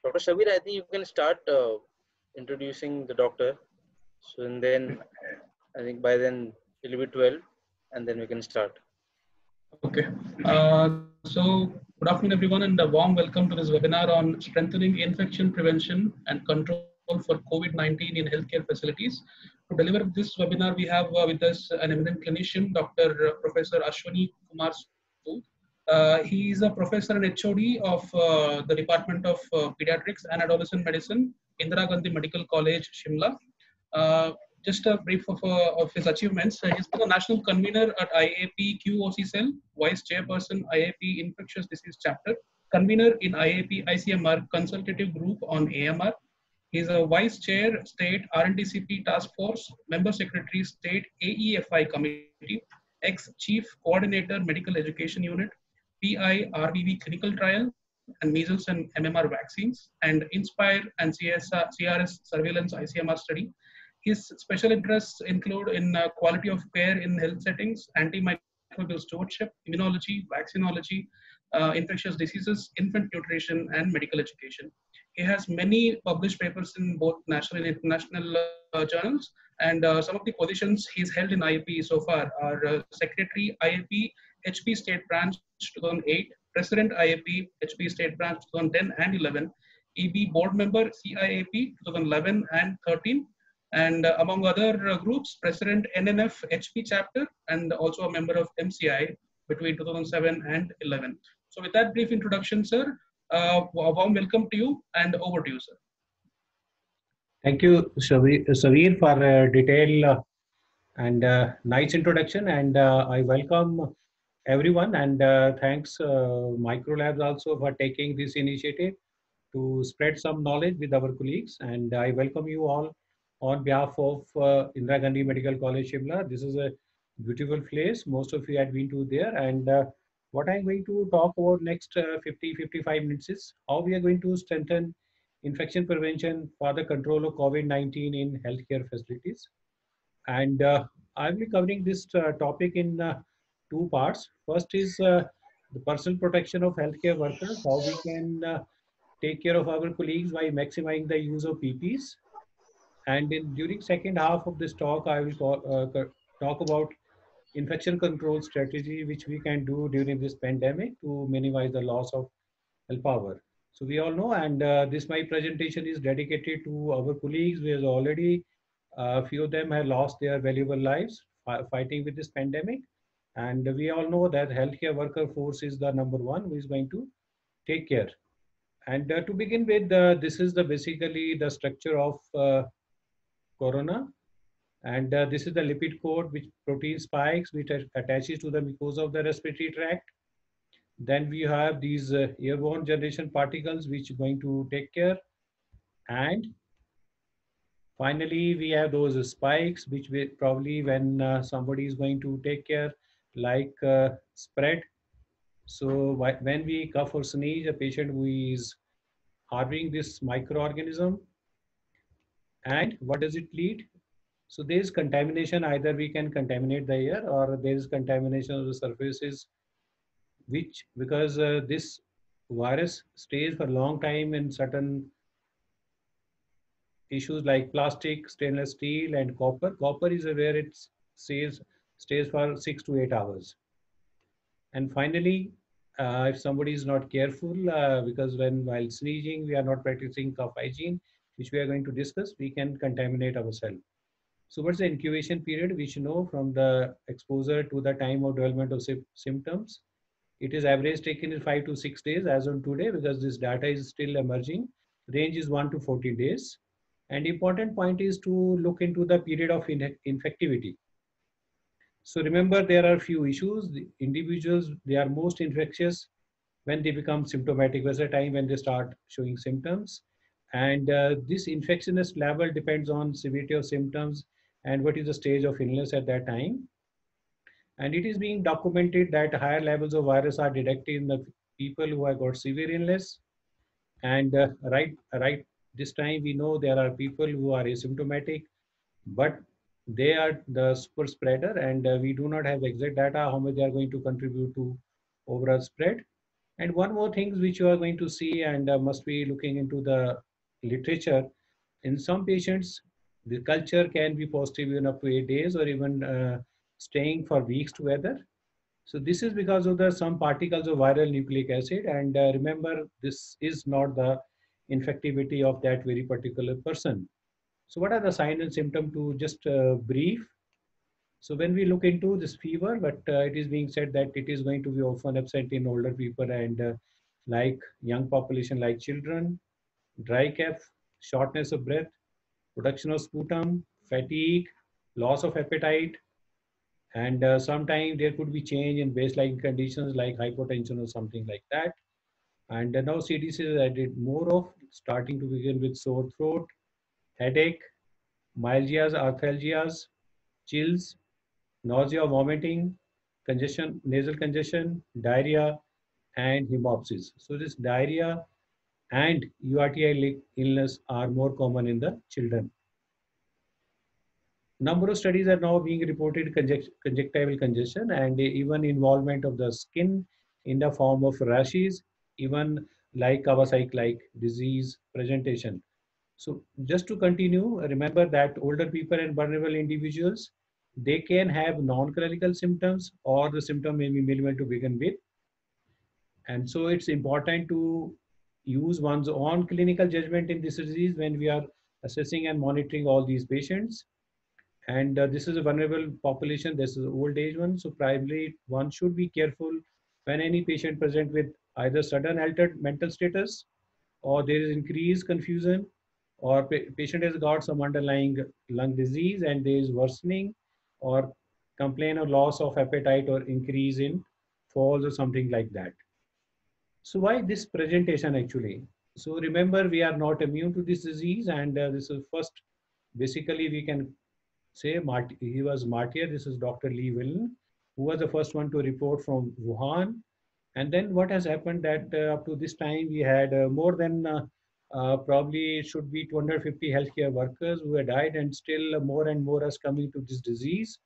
Dr. Shabir, I think you can start introducing the doctor. So, and then I think by then it'll be 12, and then we can start. Okay. So good afternoon, everyone, and a warm welcome to this webinar on strengthening infection prevention and control for COVID-19 in healthcare facilities. To deliver this webinar, we have with us an eminent clinician, Dr. Professor Ashwani Kumar Sood. He is a professor and HOD of the Department of Pediatrics and Adolescent Medicine, Indira Gandhi Medical College, Shimla. Just a brief of his achievements. He's been a national convener at IAP QOC Cell, Vice Chairperson IAP Infectious Disease Chapter, convener in IAP ICMR Consultative Group on AMR. He's a Vice Chair State RNDCP Task Force, Member Secretary State AEFI Committee, ex-Chief Coordinator Medical Education Unit, PI RVV Clinical Trial, and Measles and MMR vaccines, and INSPIRE and CRS Surveillance ICMR study. His special interests include in quality of care in health settings, antimicrobial stewardship, immunology, vaccinology, infectious diseases, infant nutrition, and medical education. He has many published papers in both national and international journals, and some of the positions he's held in IAP so far are Secretary IAP HP State Branch 2008, President IAP HP State Branch 2010 and 11, EB Board Member CIAP 2011 and 13, and among other groups, President NNF HP chapter, and also a member of MCI between 2007 and 11. So with that brief introduction, sir, a warm welcome to you, and over to you, sir. Thank you, Savir, for a detailed and nice introduction, and I welcome everyone, and thanks Microlabs also for taking this initiative to spread some knowledge with our colleagues, and I welcome you all on behalf of Indira Gandhi Medical College, Shimla. This is a beautiful place. Most of you had been to there, and what I'm going to talk about next 50-55 minutes is how we are going to strengthen infection prevention for the control of COVID-19 in healthcare facilities. And I'll be covering this topic in two parts. First is the personal protection of healthcare workers, how we can take care of our colleagues by maximizing the use of PPEs. And during second half of this talk, I will talk about infection control strategy, which we can do during this pandemic to minimize the loss of health power. So we all know, and this my presentation is dedicated to our colleagues, who has already few of them have lost their valuable lives fighting with this pandemic. And we all know that healthcare worker force is the number one who is going to take care. And to begin with, this is basically the structure of corona. And this is the lipid coat, which protein spikes, which attaches to the mucosa of the respiratory tract. Then we have these airborne generation particles, which are going to take care. And finally, we have those spikes, which will probably when somebody is going to take care, like spread. So when we cough or sneeze, a patient who is harboring this microorganism, and what does it lead? So there is contamination. Either we can contaminate the air, or there is contamination of the surfaces, which because this virus stays for a long time in certain issues like plastic, stainless steel, and copper. Copper is where it stays for 6 to 8 hours. And finally, if somebody is not careful, because while sneezing, we are not practicing cough hygiene, which we are going to discuss, we can contaminate ourselves. So what's the incubation period? We should know from the exposure to the time of development of symptoms. It is average taken in 5 to 6 days as on today, because this data is still emerging. Range is 1 to 40 days. And important point is to look into the period of infectivity. So remember, there are few issues. The individuals, they are most infectious when they become symptomatic. That's the time when they start showing symptoms. And this infectiousness level depends on severity of symptoms and what is the stage of illness at that time. And it is being documented that higher levels of virus are detected in the people who have got severe illness. And right this time we know there are people who are asymptomatic, but they are the super spreader, and we do not have exact data how much they are going to contribute to overall spread. And one more thing which you are going to see and must be looking into the literature. In some patients, the culture can be positive even up to 8 days or even staying for weeks together. So this is because of the some particles of viral nucleic acid. And remember, this is not the infectivity of that very particular person. So what are the signs and symptoms to just brief? So when we look into this fever, but it is being said that it is going to be often absent in older people and like young population like children, dry cough, shortness of breath, production of sputum, fatigue, loss of appetite, and sometimes there could be change in baseline conditions like hypotension or something like that. And now CDC has added more of, starting to begin with sore throat, headache, myalgias, arthalgias, chills, nausea, vomiting, congestion, nasal congestion, diarrhea, and hemoptysis. So this diarrhea and URTI illness are more common in the children. Number of studies are now being reported conjunctival congestion and even involvement of the skin in the form of rashes, even like Kawasaki-like disease presentation. So just to continue, remember that older people and vulnerable individuals, they can have non-clinical symptoms or the symptom may be minimal to begin with. And so it's important to use one's own clinical judgment in this disease when we are assessing and monitoring all these patients. And this is a vulnerable population, this is old age one. So primarily one should be careful when any patient present with either sudden altered mental status or there is increased confusion or patient has got some underlying lung disease and there is worsening or complain of loss of appetite or increase in falls or something like that. So why this presentation actually? So remember, we are not immune to this disease, and this is first, basically we can say he was martyr. This is Dr. Li Willen, who was the first one to report from Wuhan. And then what has happened that up to this time, we had more than probably should be 250 healthcare workers who had died, and still more and more is coming to this disease.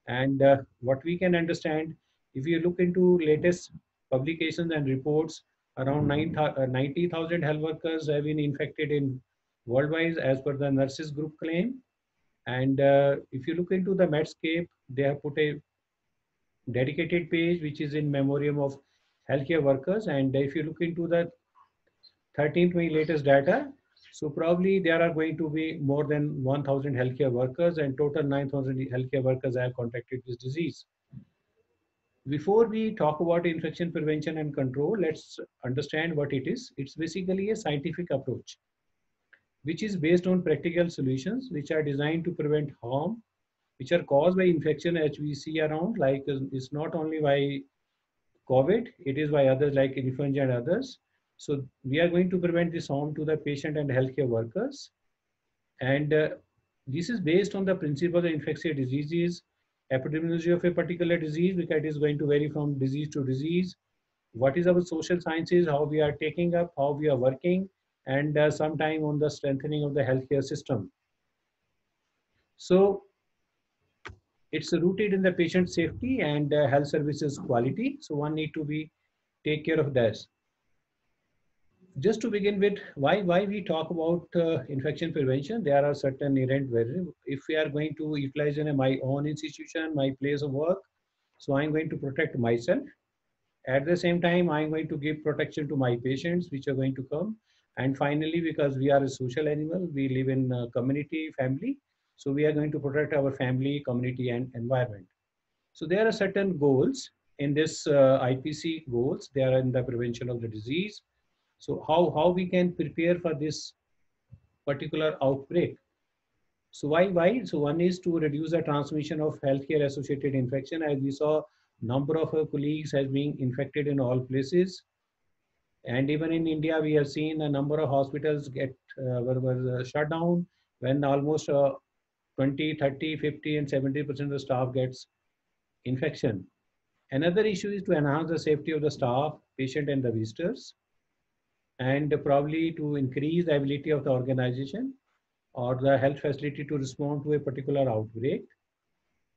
And what we can understand, if you look into latest publications and reports, around 90,000 health workers have been infected in worldwide as per the nurses group claim. And if you look into the Medscape, they have put a dedicated page which is in memoriam of healthcare workers. And if you look into the 13th May latest data, so probably there are going to be more than 1,000 healthcare workers and total 9,000 healthcare workers have contracted this disease. Before we talk about infection prevention and control, let's understand what it is. It's basically a scientific approach, which is based on practical solutions, which are designed to prevent harm, which are caused by infection as we see around, like it's not only by COVID, it is by others like influenza and others. So we are going to prevent this harm to the patient and healthcare workers. And this is based on the principle of infectious diseases, epidemiology of a particular disease, because it is going to vary from disease to disease. What is our social sciences, how we are taking up, how we are working, and sometime on the strengthening of the healthcare system. So it's rooted in the patient safety and health services quality. So one need to be take care of this. Just to begin with, why we talk about infection prevention, there are certain inherent variables. If we are going to utilize in my own institution, my place of work, so I'm going to protect myself. At the same time, I'm going to give protection to my patients, which are going to come. And finally, because we are a social animal, we live in a community, family. So we are going to protect our family, community, and environment. So there are certain goals in this IPC goals. They are in the prevention of the disease. So how we can prepare for this particular outbreak? So why? So one is to reduce the transmission of healthcare associated infection. As we saw, number of our colleagues has been infected in all places. And even in India, we have seen a number of hospitals get were shut down when almost 20, 30, 50, and 70% of the staff gets infection. Another issue is to enhance the safety of the staff, patient, and the visitors, and probably to increase the ability of the organization or the health facility to respond to a particular outbreak.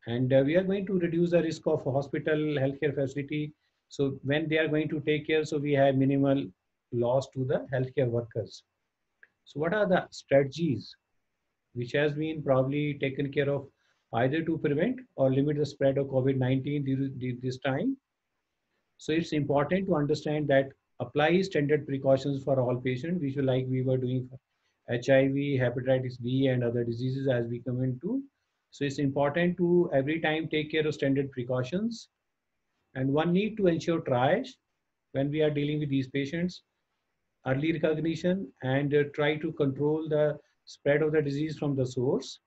And we are going to reduce the risk of hospital healthcare facility So when they are going to take care, so we have minimal loss to the healthcare workers. So what are the strategies which has been probably taken care of either to prevent or limit the spread of COVID-19 during this time? So it's important to understand that apply standard precautions for all patients, which like we were doing for HIV, hepatitis B, and other diseases as we come into. So it's important to every time take care of standard precautions, and one need to ensure triage when we are dealing with these patients, early recognition, and try to control the spread of the disease from the source.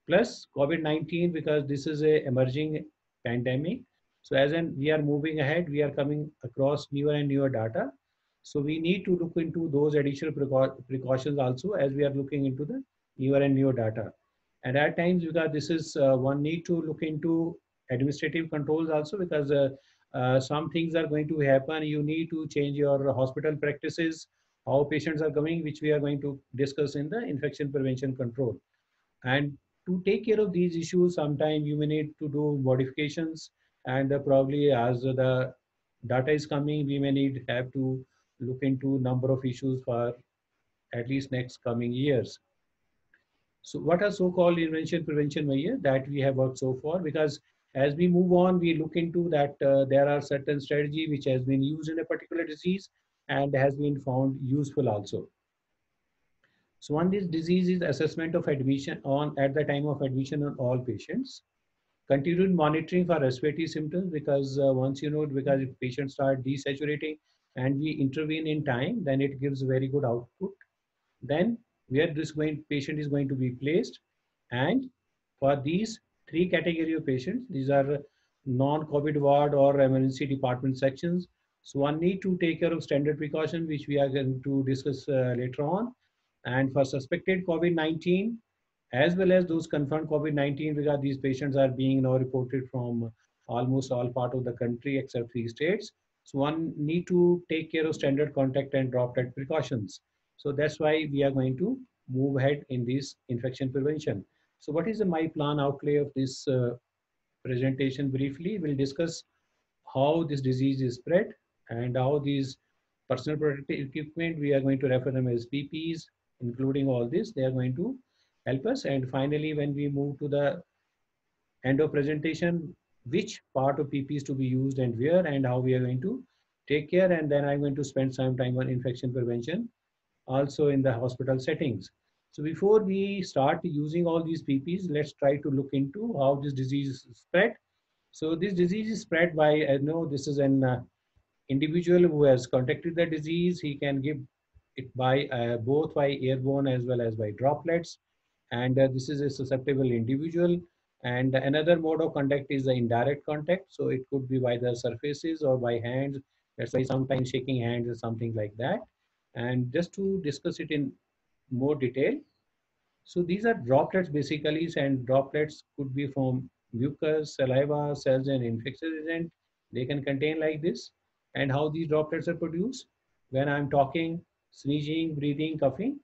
Plus COVID-19, because this is a emerging pandemic. So as in we are moving ahead, we are coming across newer and newer data. So we need to look into those additional precautions also as we are looking into the newer and newer data. And at times, because this is one need to look into administrative controls also, because some things are going to happen. You need to change your hospital practices, how patients are coming, which we are going to discuss in the infection prevention control. And to take care of these issues, sometimes you may need to do modifications, and probably as the data is coming, we may need have to look into number of issues for at least next coming years. So what are so-called invention prevention measures that we have worked so far? Because as we move on, we look into that there are certain strategy which has been used in a particular disease and has been found useful also. So one is disease is assessment of admission on at the time of admission on all patients. Continued monitoring for respiratory symptoms, because once you know, because if patients start desaturating and we intervene in time, then it gives very good output. Then where this patient is going to be placed, and for these three category of patients, these are non-COVID ward or emergency department sections. So one need to take care of standard precaution, which we are going to discuss later on. And for suspected COVID-19, as well as those confirmed COVID-19, because these patients are being now reported from almost all part of the country except 3 states. So one need to take care of standard contact and droplet precautions. So that's why we are going to move ahead in this infection prevention. So what is my plan outlay of this presentation? Briefly, we'll discuss how this disease is spread and how these personal protective equipment, we are going to refer them as PPEs, including all this, they are going to help us. And finally, when we move to the end of presentation, which part of PPEs to be used and where and how we are going to take care. And then I'm going to spend some time on infection prevention also in the hospital settings. So before we start using all these PPEs, let's try to look into how this disease is spread. So this disease is spread by, I know this is an individual who has contracted the disease. He can give it by both by airborne as well as by droplets. And this is a susceptible individual. And another mode of contact is the indirect contact. So it could be by the surfaces or by hands. That's why sometimes shaking hands or something like that. And just to discuss it in more detail, so these are droplets basically, and droplets could be from mucus, saliva, cells, and infectious agent. They can contain like this. And how these droplets are produced? When I'm talking, sneezing, breathing, coughing.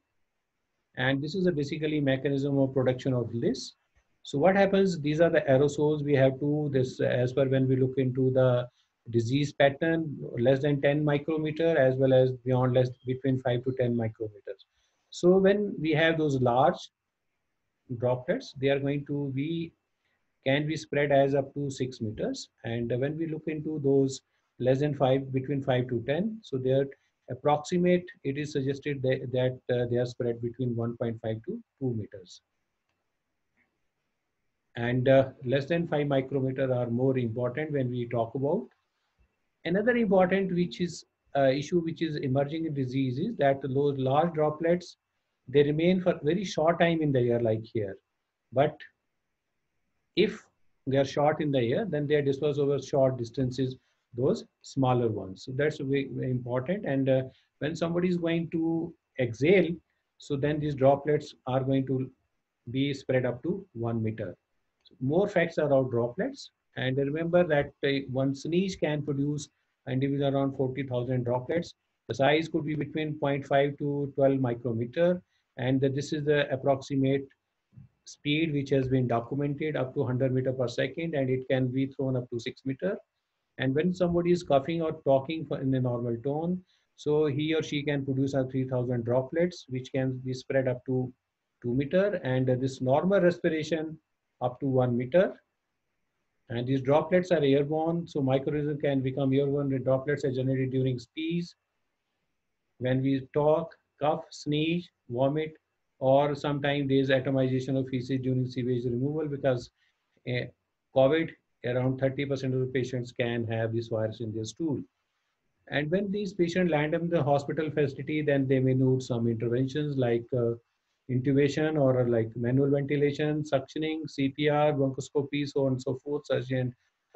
And this is a basically mechanism of production of this. So what happens? These are the aerosols we have to this as per when we look into the disease pattern, less than 10 micrometer as well as beyond less between 5 to 10 micrometers. So when we have those large droplets, they are going to be can be spread as up to 6 meters. And when we look into those less than 5, between 5 to 10, so they are approximate, it is suggested that they are spread between 1.5 to 2 meters. And less than 5 micrometer are more important when we talk about. Another important which is issue which is emerging in disease is that those large droplets, they remain for very short time in the air like here. But if they are short in the air, then they are dispersed over short distances, those smaller ones. So that's very, very important. And when somebody is going to exhale, so then these droplets are going to be spread up to 1 meter. So more facts about droplets. And remember that one sneeze can produce individual around 40,000 droplets. The size could be between 0.5 to 12 micrometer. And this is the approximate speed which has been documented up to 100 meter per second, and it can be thrown up to 6 meter. And when somebody is coughing or talking in a normal tone, so he or she can produce 3,000 droplets, which can be spread up to 2 meter, and this normal respiration up to 1 meter. And these droplets are airborne, so microorganisms can become airborne. The droplets are generated during sneeze, when we talk, cough, sneeze, vomit, or sometimes there is atomization of feces during sewage removal, because COVID, around 30% of the patients can have this virus in their stool. And when these patients land in the hospital facility, then they may need some interventions like intubation or like manual ventilation, suctioning, CPR, bronchoscopy, so on and so forth, such as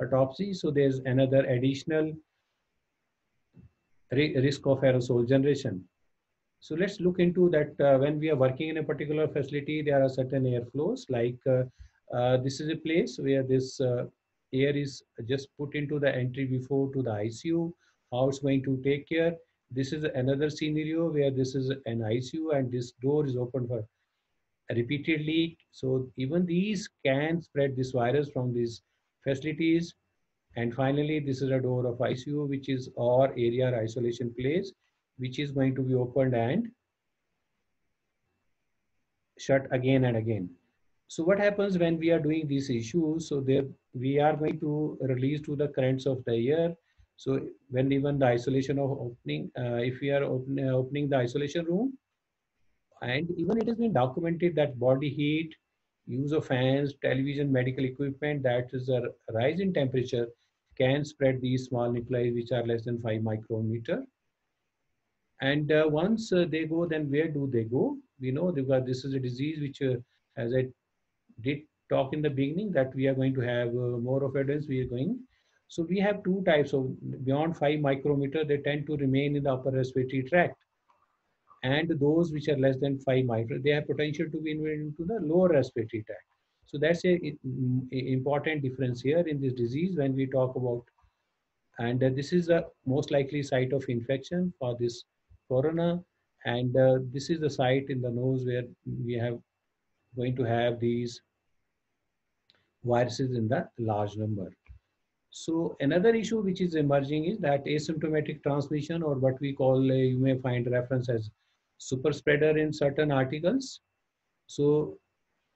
autopsy. So there's another additional risk of aerosol generation. So let's look into that. When we are working in a particular facility, there are certain airflows, like this is a place where this air is just put into the entry before to the ICU, how it's going to take care. This is another scenario where this is an ICU and this door is open for repeatedly. So even these can spread this virus from these facilities. And finally, this is a door of ICU, which is or area isolation place, which is going to be opened and shut again and again. So what happens when we are doing these issues? So there we are going to release to the currents of the air. So when even the isolation of opening, if we are opening the isolation room, and even it has been documented that body heat, use of fans, television, medical equipment, that is a rise in temperature can spread these small nuclei which are less than 5 micrometer. And once they go, then where do they go? We know that this is a disease which, as I did talk in the beginning, that we are going to have more of evidence we are going. So we have two types of beyond 5 micrometer, they tend to remain in the upper respiratory tract. And those which are less than 5 micro, they have potential to be invaded into the lower respiratory tract. So that's a important difference here in this disease when we talk about. And this is the most likely site of infection for this corona. And this is the site in the nose where we have going to have these viruses in the large number. So another issue which is emerging is that asymptomatic transmission, or what we call, you may find reference as super spreader in certain articles. So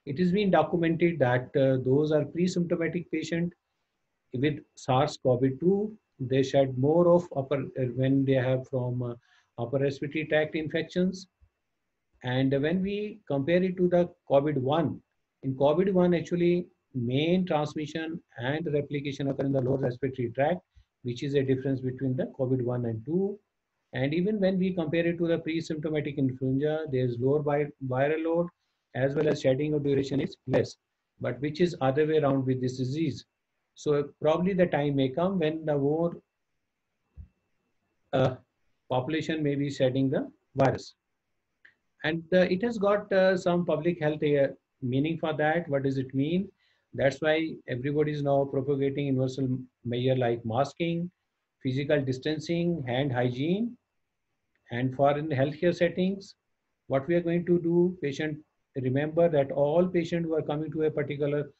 it has been documented that those are pre-symptomatic patients with SARS-CoV-2. They shed more of upper when they have from upper respiratory tract infections. And when we compare it to the COVID-1, in COVID-1 actually main transmission and replication occur in the lower respiratory tract, which is a difference between the COVID-1 and 2. And even when we compare it to the pre-symptomatic influenza, there's lower viral load as well as shedding of duration is less, but which is other way around with this disease. So probably the time may come when the more population may be shedding the virus. And it has got some public health meaning for that. What does it mean? That's why everybody is now propagating universal measure like masking, physical distancing, hand hygiene. And for in the healthcare settings, what we are going to do, patient, remember that all patients who are coming to a particular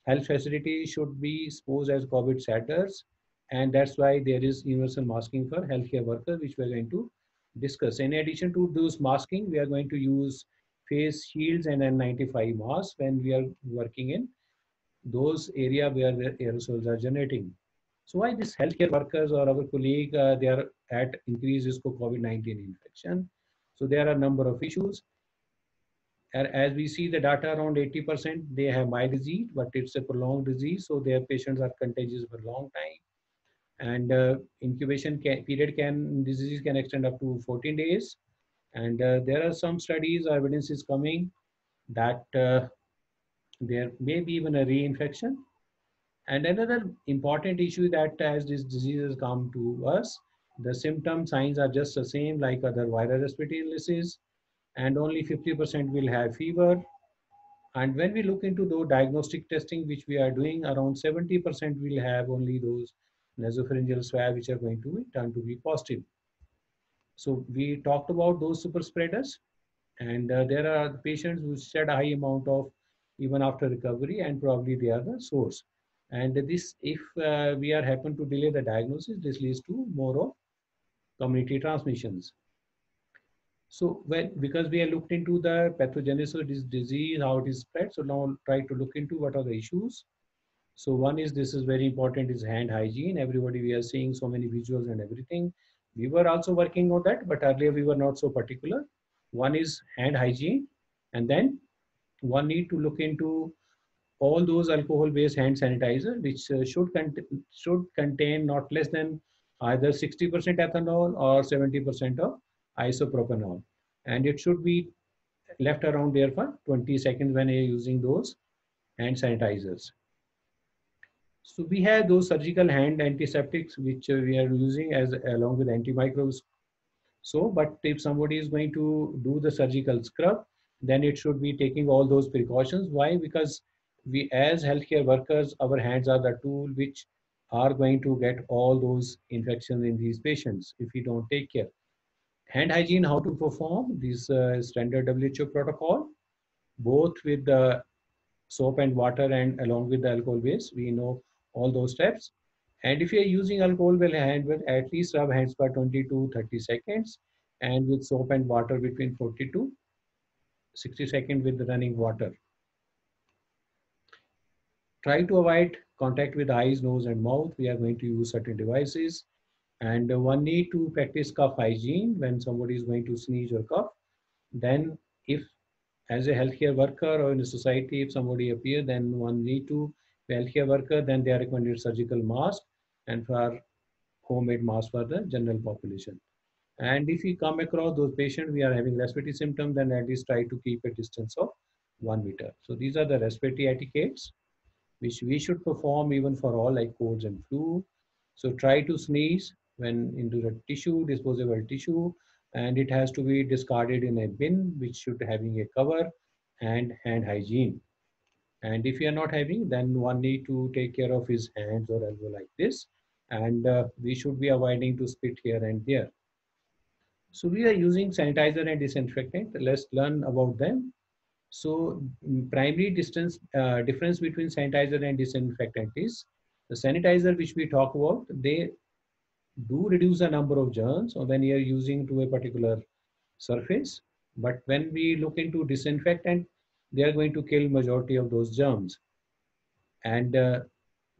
health facility should be exposed as COVID setters. And that's why there is universal masking for healthcare workers, which we're going to discuss. In addition to those masking, we are going to use face shields and N95 masks when we are working in those areas where the aerosols are generating. So why these healthcare workers or our colleague, they are at increased risk of COVID-19 infection? So there are a number of issues. As we see the data, around 80%, they have mild disease, but it's a prolonged disease. So their patients are contagious for a long time. And incubation period disease can extend up to 14 days. And there are some studies, evidence is coming that there may be even a reinfection. And another important issue that as these diseases come to us, the symptom signs are just the same like other viral respiratory illnesses, and only 50% will have fever. And when we look into those diagnostic testing, which we are doing, around 70% will have only those nasopharyngeal swab, which are going to be turned to be positive. So we talked about those super spreaders, and there are patients who shed a high amount of even after recovery, and probably they are the source. And this, if we are happen to delay the diagnosis, this leads to more of community transmissions. So because we have looked into the pathogenesis of this disease, how it is spread, so now try to look into what are the issues. So one is, this is very important, is hand hygiene. Everybody, we are seeing so many visuals and everything. We were also working on that, but earlier we were not so particular. One is hand hygiene, and then one need to look into all those alcohol-based hand sanitizer, which should contain not less than either 60% ethanol or 70% of isopropanol, and it should be left around there for 20 seconds when you're using those hand sanitizers. So we have those surgical hand antiseptics which we are using as along with antimicrobials. So, but if somebody is going to do the surgical scrub, then it should be taking all those precautions. Why? Because we as healthcare workers, our hands are the tool which are going to get all those infections in these patients if we don't take care. Hand hygiene, how to perform this standard WHO protocol, both with the soap and water and along with the alcohol base. We know all those steps. And if you're using alcohol well hand, well, at least rub hands for 20 to 30 seconds, and with soap and water between 40 to 60 seconds with running water. Try to avoid contact with eyes, nose, and mouth. We are going to use certain devices. And one need to practice cough hygiene when somebody is going to sneeze or cough. Then if as a healthcare worker or in a society, if somebody appear, then one need to, healthcare worker, then they are recommended surgical mask and for homemade mask for the general population. And if we come across those patients, we are having respiratory symptoms, then at least try to keep a distance of 1 meter. So these are the respiratory etiquettes which we should perform even for all like colds and flu. So try to sneeze when into the tissue, disposable tissue, and it has to be discarded in a bin which should having a cover, and hand hygiene. And if you are not having, then one need to take care of his hands or elbow like this, and we should be avoiding to spit here and there. So we are using sanitizer and disinfectant. Let's learn about them. So primary difference between sanitizer and disinfectant is the sanitizer which we talk about, they do reduce the number of germs or when you are using to a particular surface. But when we look into disinfectant, they are going to kill majority of those germs. And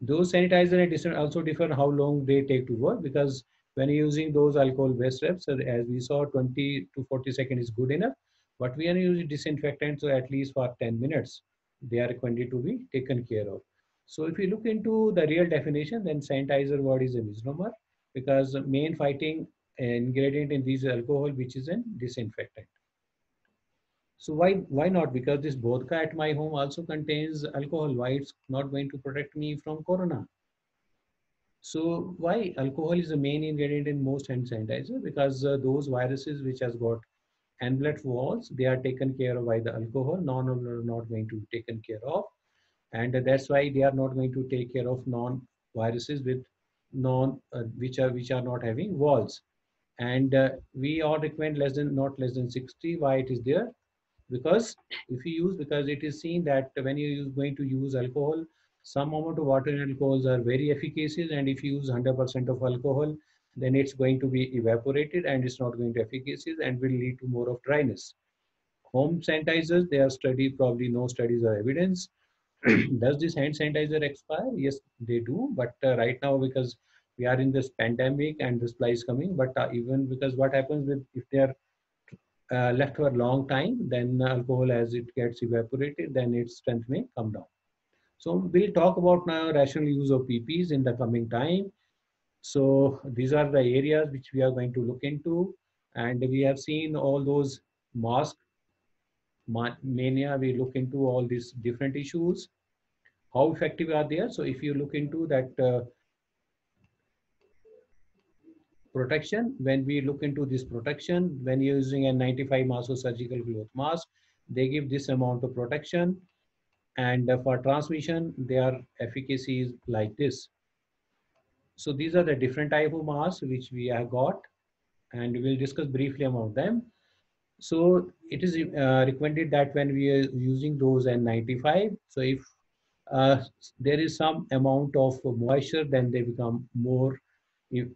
those sanitizer and disinfectant also differ how long they take to work, because when you're using those alcohol-based reps, as we saw, 20 to 40 seconds is good enough. But we are using disinfectants, so at least for 10 minutes, they are recommended to be taken care of. So if you look into the real definition, then sanitizer word is a misnomer, because the main fighting ingredient in these alcohol, which is a disinfectant. So why not? Because this vodka at my home also contains alcohol. Why it's not going to protect me from corona? So why alcohol is the main ingredient in most hand sanitizer? Because those viruses which has got enveloped walls, they are taken care of by the alcohol. None of them are not going to be taken care of, and that's why they are not going to take care of non-viruses with which are not having walls. And we all recommend not less than 60. Why it is there? Because if you use, because it is seen that when you going to use alcohol, some amount of water and alcohols are very efficacious, and if you use 100% of alcohol, then it's going to be evaporated and it's not going to efficacious and will lead to more of dryness. Home sanitizers, they are studied, probably no studies or evidence. Does this hand sanitizer expire? Yes, they do. But right now, because we are in this pandemic and the supply is coming, but even because what happens with if they are left for a long time, then alcohol as it gets evaporated, then its strength may come down. So we'll talk about now rational use of PPs in the coming time. So these are the areas which we are going to look into, and we have seen all those mask mania. We look into all these different issues, how effective are they. So if you look into that protection, when we look into this protection, when you're using a 95 mask or surgical cloth mask, they give this amount of protection. And for transmission, their efficacy is like this. So these are the different type of masks which we have got, and we'll discuss briefly about them. So it is recommended that when we are using those N95, so if there is some amount of moisture, then they become more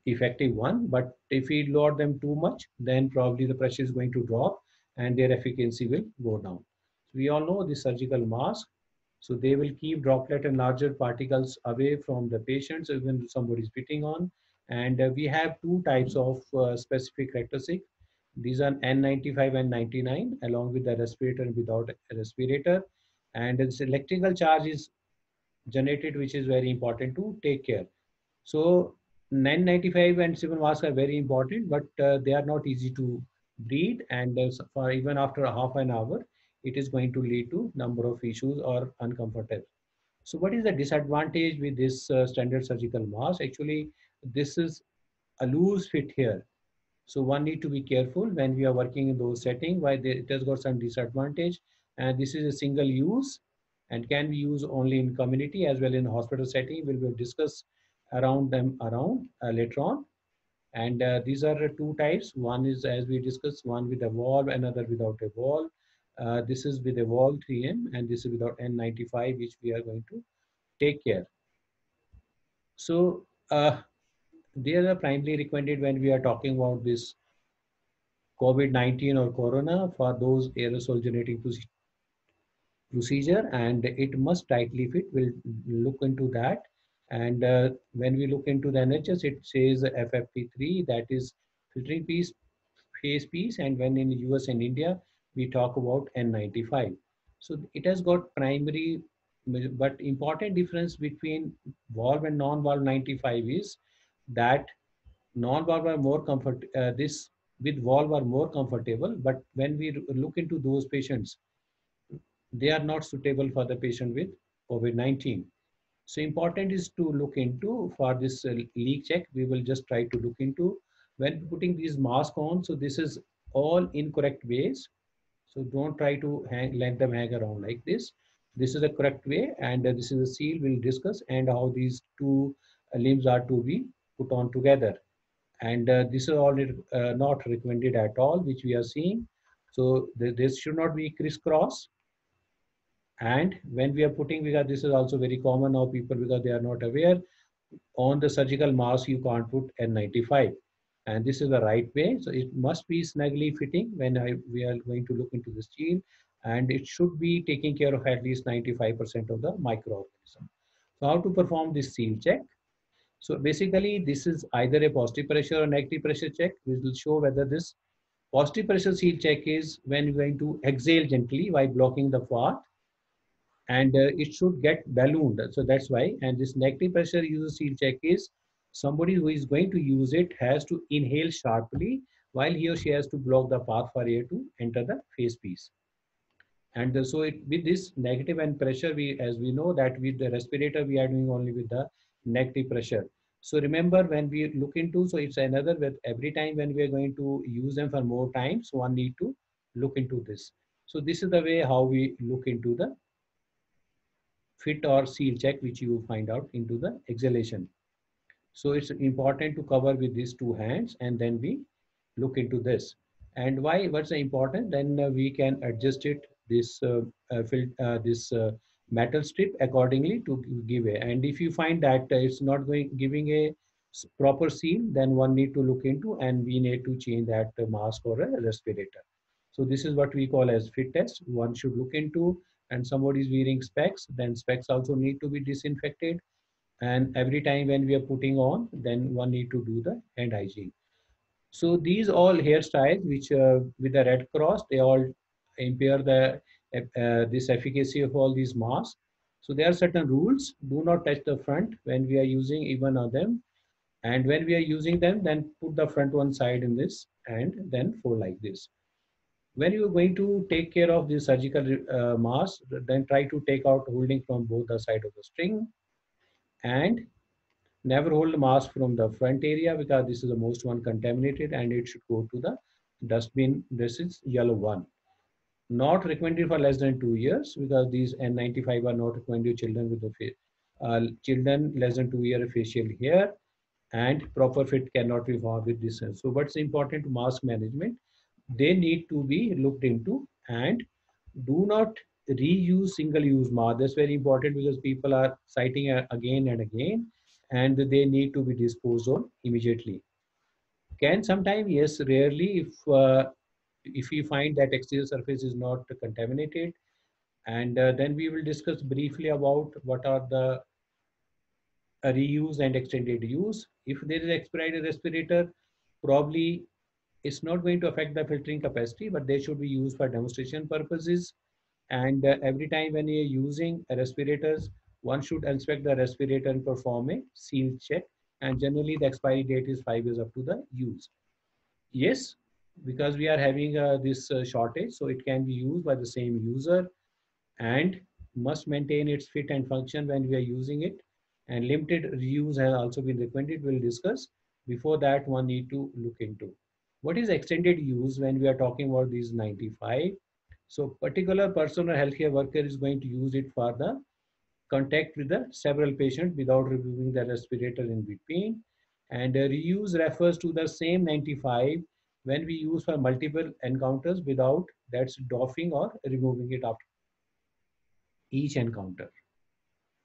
effective one. But if we load them too much, then probably the pressure is going to drop and their efficacy will go down. We all know the surgical mask. So they will keep droplet and larger particles away from the patients, even if somebody is spitting on. And we have two types of specific characteristic. These are N95 and 99, along with the respirator and without a respirator. And this electrical charge is generated, which is very important to take care. So 995 and 7 masks are very important, but they are not easy to breathe. And for even after a half an hour, it is going to lead to number of issues or uncomfortable. So what is the disadvantage with this standard surgical mask? Actually, this is a loose fit here. So one need to be careful when we are working in those settings, why it has got some disadvantage. And this is a single use and can be used only in community as well in hospital setting. We will discuss around them later on. And these are two types. One is, as we discussed, one with a valve, another without a valve. This is with a valve 3M and this is without N95, which we are going to take care. So they are primarily recommended when we are talking about this COVID-19 or corona for those aerosol generating procedure, and it must tightly fit. We'll look into that. And when we look into the NHS, it says FFP3, that is filtering piece, phase piece. And when in US and India, we talk about N95. So it has got primary, but important difference between valve and non-valve 95 is that non-valve are more this with valve are more comfortable, but when we look into those patients, they are not suitable for the patient with COVID-19. So important is to look into for this leak check. We will just try to look into when putting these masks on. So this is all incorrect ways. So don't try to let them hang around like this. This is the correct way, and this is the seal we'll discuss and how these two limbs are to be put on together. And this is all not recommended at all, which we are seeing. So this should not be crisscross. And when we are putting, because this is also very common now, people, because they are not aware, on the surgical mask you can't put N95, and this is the right way. So it must be snugly fitting when we are going to look into the steel, and it should be taking care of at least 95% of the microorganism. So how to perform this seal check? So basically, this is either a positive pressure or negative pressure check. We will show whether this positive pressure seal check is when you're going to exhale gently while blocking the fart, and it should get ballooned. So that's why. And this negative pressure user seal check is somebody who is going to use it has to inhale sharply while he or she has to block the path for air to enter the face piece. And so with this negative and pressure, as we know that with the respirator, we are doing only with the negative pressure. So remember when we look into, so it's another with every time when we are going to use them for more times, so one need to look into this. So this is the way how we look into the fit or seal check, which you find out into the exhalation. So it's important to cover with these two hands, and then we look into this. And why? What's the important? Then we can adjust it this metal strip accordingly to give a. And if you find that it's not giving a proper seal, then one need to look into, and we need to change that mask or a respirator. So this is what we call as fit test. One should look into, and somebody is wearing specs, then specs also need to be disinfected. And every time when we are putting on, then one need to do the hand hygiene. So these all hairstyles, which with the Red Cross, they all impair the this efficacy of all these masks. So there are certain rules. Do not touch the front when we are using even on them. And when we are using them, then put the front one side in this and then fold like this. When you are going to take care of the surgical mask, then try to take out holding from both the side of the string, and never hold the mask from the front area, because this is the most one contaminated and it should go to the dustbin. This is yellow one. Not recommended for less than 2 years, because these N95 are not recommended to children with the children less than 2 year facial hair, and proper fit cannot be found with this. So what's important to mask management? They need to be looked into, and do not reuse single-use mask. That's very important because people are citing again and again, and they need to be disposed of immediately. Can sometime, yes, rarely, if we find that exterior surface is not contaminated, and then we will discuss briefly about what are the reuse and extended use. If there is expired respirator, probably it's not going to affect the filtering capacity, but they should be used for demonstration purposes. And every time when you're using respirators, one should inspect the respirator and perform a seal check. And generally, the expiry date is 5 years up to the use. Yes, because we are having this shortage, so it can be used by the same user and must maintain its fit and function when we are using it. And limited reuse has also been recommended. We'll discuss. Before that, one need to look into what is extended use when we are talking about these 95. So particular person or healthcare worker is going to use it for the contact with the several patients without removing the respirator in between. And reuse refers to the same 95 when we use for multiple encounters without that's doffing or removing it after each encounter.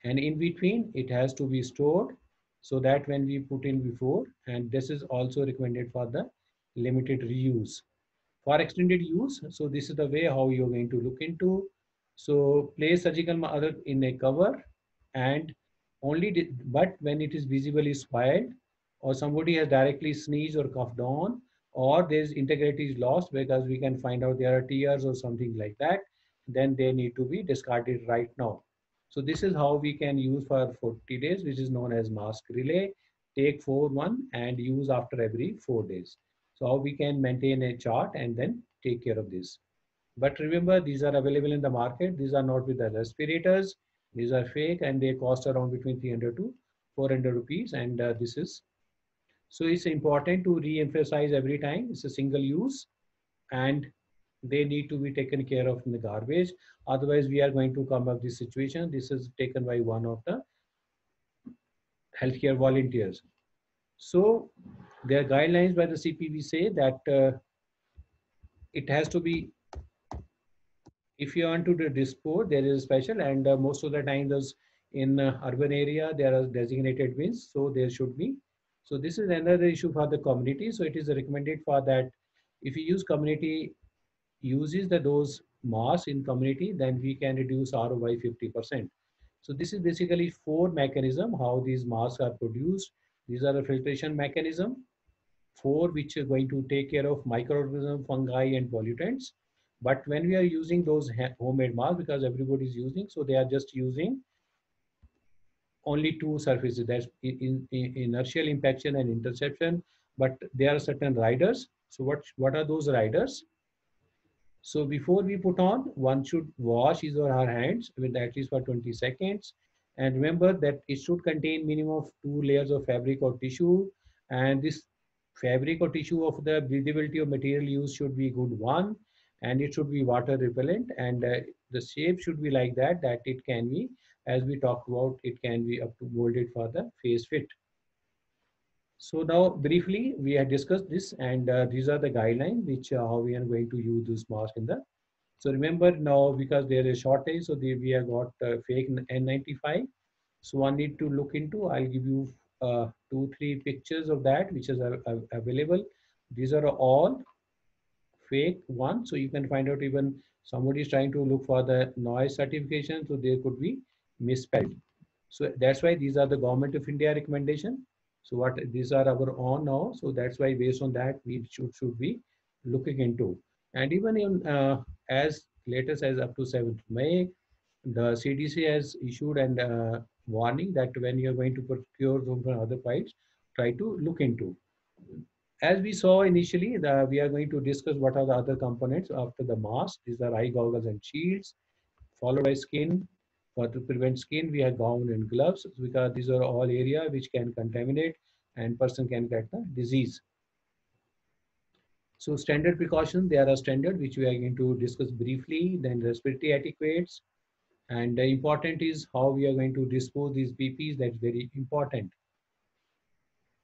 And in between, it has to be stored so that when we put in before, and this is also recommended for the limited reuse. For extended use, so this is the way how you're going to look into. So place surgical mask in a cover and but when it is visibly swelled or somebody has directly sneezed or coughed on or there's integrity is lost because we can find out there are tears or something like that, then they need to be discarded right now. So this is how we can use for 40 days, which is known as mask relay. Take 4-1 and use after every 4 days. So how we can maintain a chart and then take care of this. But remember, these are available in the market. These are not with the respirators. These are fake and they cost around between 300 to 400 rupees. And this is, so it's important to re-emphasize every time. It's a single use and they need to be taken care of in the garbage. Otherwise, we are going to come up this situation. This is taken by one of the healthcare volunteers. So their guidelines by the CPV say that it has to be, if you want to dispose, there is a special and most of the time those in urban area, there are designated bins. So there should be. So this is another issue for the community. So it is recommended for that if you use community uses those masks in community, then we can reduce RO by 50%. So this is basically 4 mechanism how these masks are produced. These are the filtration mechanism, 4 which are going to take care of microorganisms, fungi and pollutants. But when we are using those homemade masks, because everybody is using, so they are just using only 2 surfaces, that's in inertial impaction and interception, but there are certain riders. So what are those riders? So before we put on, one should wash his or her hands with at least for 20 seconds. And remember that it should contain minimum of 2 layers of fabric or tissue. And this fabric or tissue of the breathability of material used should be good one. And it should be water repellent. And the shape should be like that it can be, as we talked about, it can be up to molded for the face fit. So now briefly, we have discussed this and these are the guidelines which how we are going to use this mask in the. So remember now because there is shortage, so we have got fake N95. So one need to look into, I'll give you 2-3 pictures of that which is available. These are all fake ones. So you can find out even somebody is trying to look for the noise certification. So there could be misspelled. So that's why these are the Government of India recommendation. So what these are our own now. So that's why based on that we should be looking into. And even in as latest as up to 7th May, the CDC has issued an warning that when you are going to procure them from other sites, try to look into. As we saw initially, we are going to discuss what are the other components after the mask. These are eye goggles and shields, followed by skin. For to prevent skin, we have gown and gloves because these are all area which can contaminate and person can get the disease. So standard precautions, there are standard which we are going to discuss briefly, then respiratory etiquettes. And the important is how we are going to dispose these PPs, that's very important.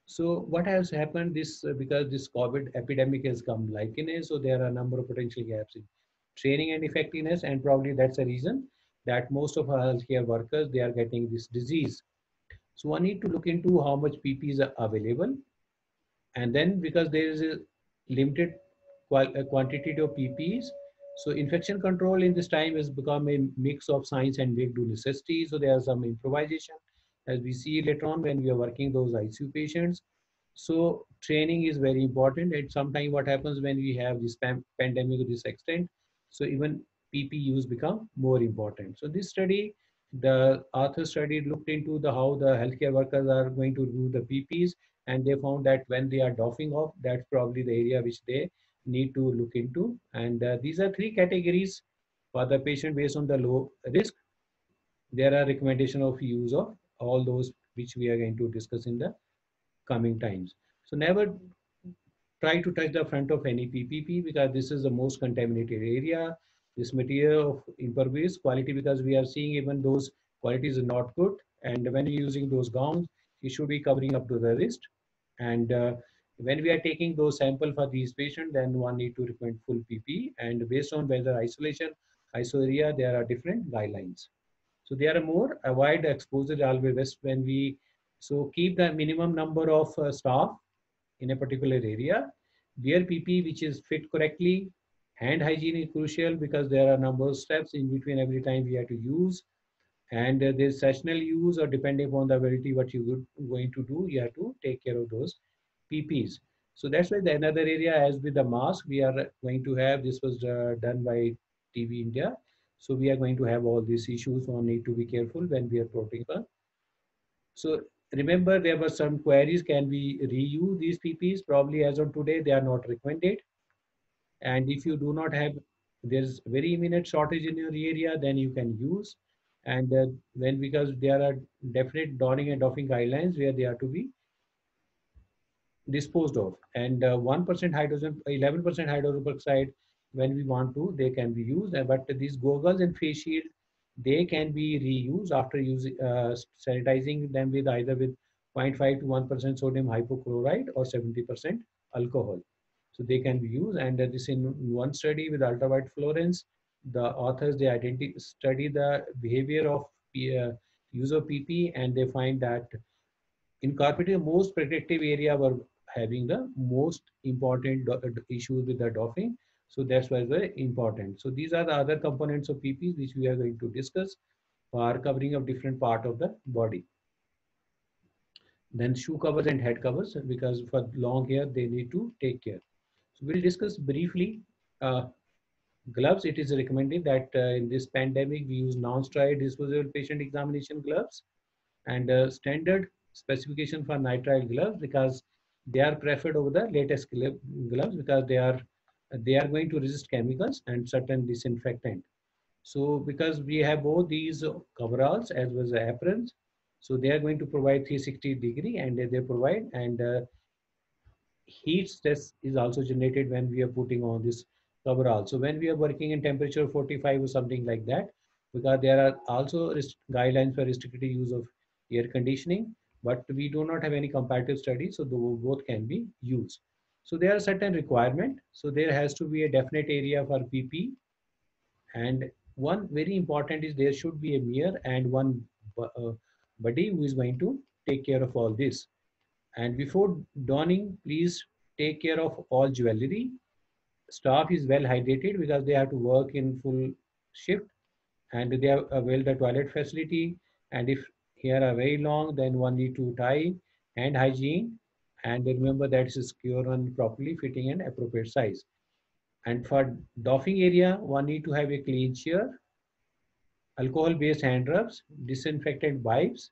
So what has happened this because this COVID epidemic has come like in a, so there are a number of potential gaps in training and effectiveness, and probably that's the reason that most of our healthcare workers, they are getting this disease. So one need to look into how much PPs are available, and then because there is a limited quantity of PPs, so infection control in this time has become a mix of science and make do necessity. So there are some improvisation, as we see later on when we are working those ICU patients. So training is very important. And sometimes what happens when we have this pandemic to this extent, so even PP use become more important. So this study, the author study looked into the how the healthcare workers are going to do the PPs, and they found that when they are doffing off, that's probably the area which they need to look into. And these are three categories for the patient based on the low risk. There are recommendation of use of all those which we are going to discuss in the coming times. So never try to touch the front of any PPP because this is the most contaminated area. This material of impervious quality, because we are seeing even those qualities are not good. And when you're using those gowns, it should be covering up to the wrist. And when we are taking those sample for these patients, then one need to recommend full PP. And based on whether isolation, isoria, there are different guidelines. So there are more avoid exposure always best when we, so keep the minimum number of staff in a particular area, wear PP which is fit correctly, hand hygiene is crucial because there are a number of steps in between every time we have to use, and there's sessional use or depending upon the ability what you're going to do, you have to take care of those PPs. So that's why the another area as with the mask, we are going to have, this was done by TV India. So we are going to have all these issues, so need to be careful when we are promoting. So remember, there were some queries, can we reuse these PPs? Probably as of today, they are not recommended. And if you do not have, there's very imminent shortage in your area, then you can use. And when, because there are definite donning and doffing guidelines where they are to be disposed of. And 1% hydrogen, 11% hydrogen peroxide, when we want to, they can be used. But these goggles and face shield, they can be reused after using sanitizing them with either with 0.5 to 1% sodium hypochlorite or 70% alcohol. So they can be used. And this in one study with ultraviolet fluorescence, the authors, they study the behavior of use of PP, and they find that incorporating most protective area were having the most important issues with the doffing. So that's why it's very important. So these are the other components of PPs which we are going to discuss for covering of different part of the body. Then shoe covers and head covers, because for long hair they need to take care. So we'll discuss briefly gloves. It is recommended that in this pandemic we use non-sterile disposable patient examination gloves, and standard specification for nitrile gloves, because they are preferred over the latest gloves because they are going to resist chemicals and certain disinfectant. So because we have both these coveralls as well as the aprons, so they are going to provide 360-degree, and they provide, and heat stress is also generated when we are putting on this coverall. So when we are working in temperature 45 or something like that, because there are also guidelines for restricted use of air conditioning, but we do not have any comparative studies, so both can be used. So there are certain requirements. So there has to be a definite area for PP, and one very important is there should be a mirror and one buddy who is going to take care of all this. And before donning, please take care of all jewelry. Staff is well hydrated because they have to work in full shift, and they have availed the toilet facility. And if hair are very long, then one need to tie, hand hygiene, and remember that is secure and properly fitting and appropriate size. And for doffing area, one need to have a clean chair, alcohol-based hand rubs, disinfectant wipes,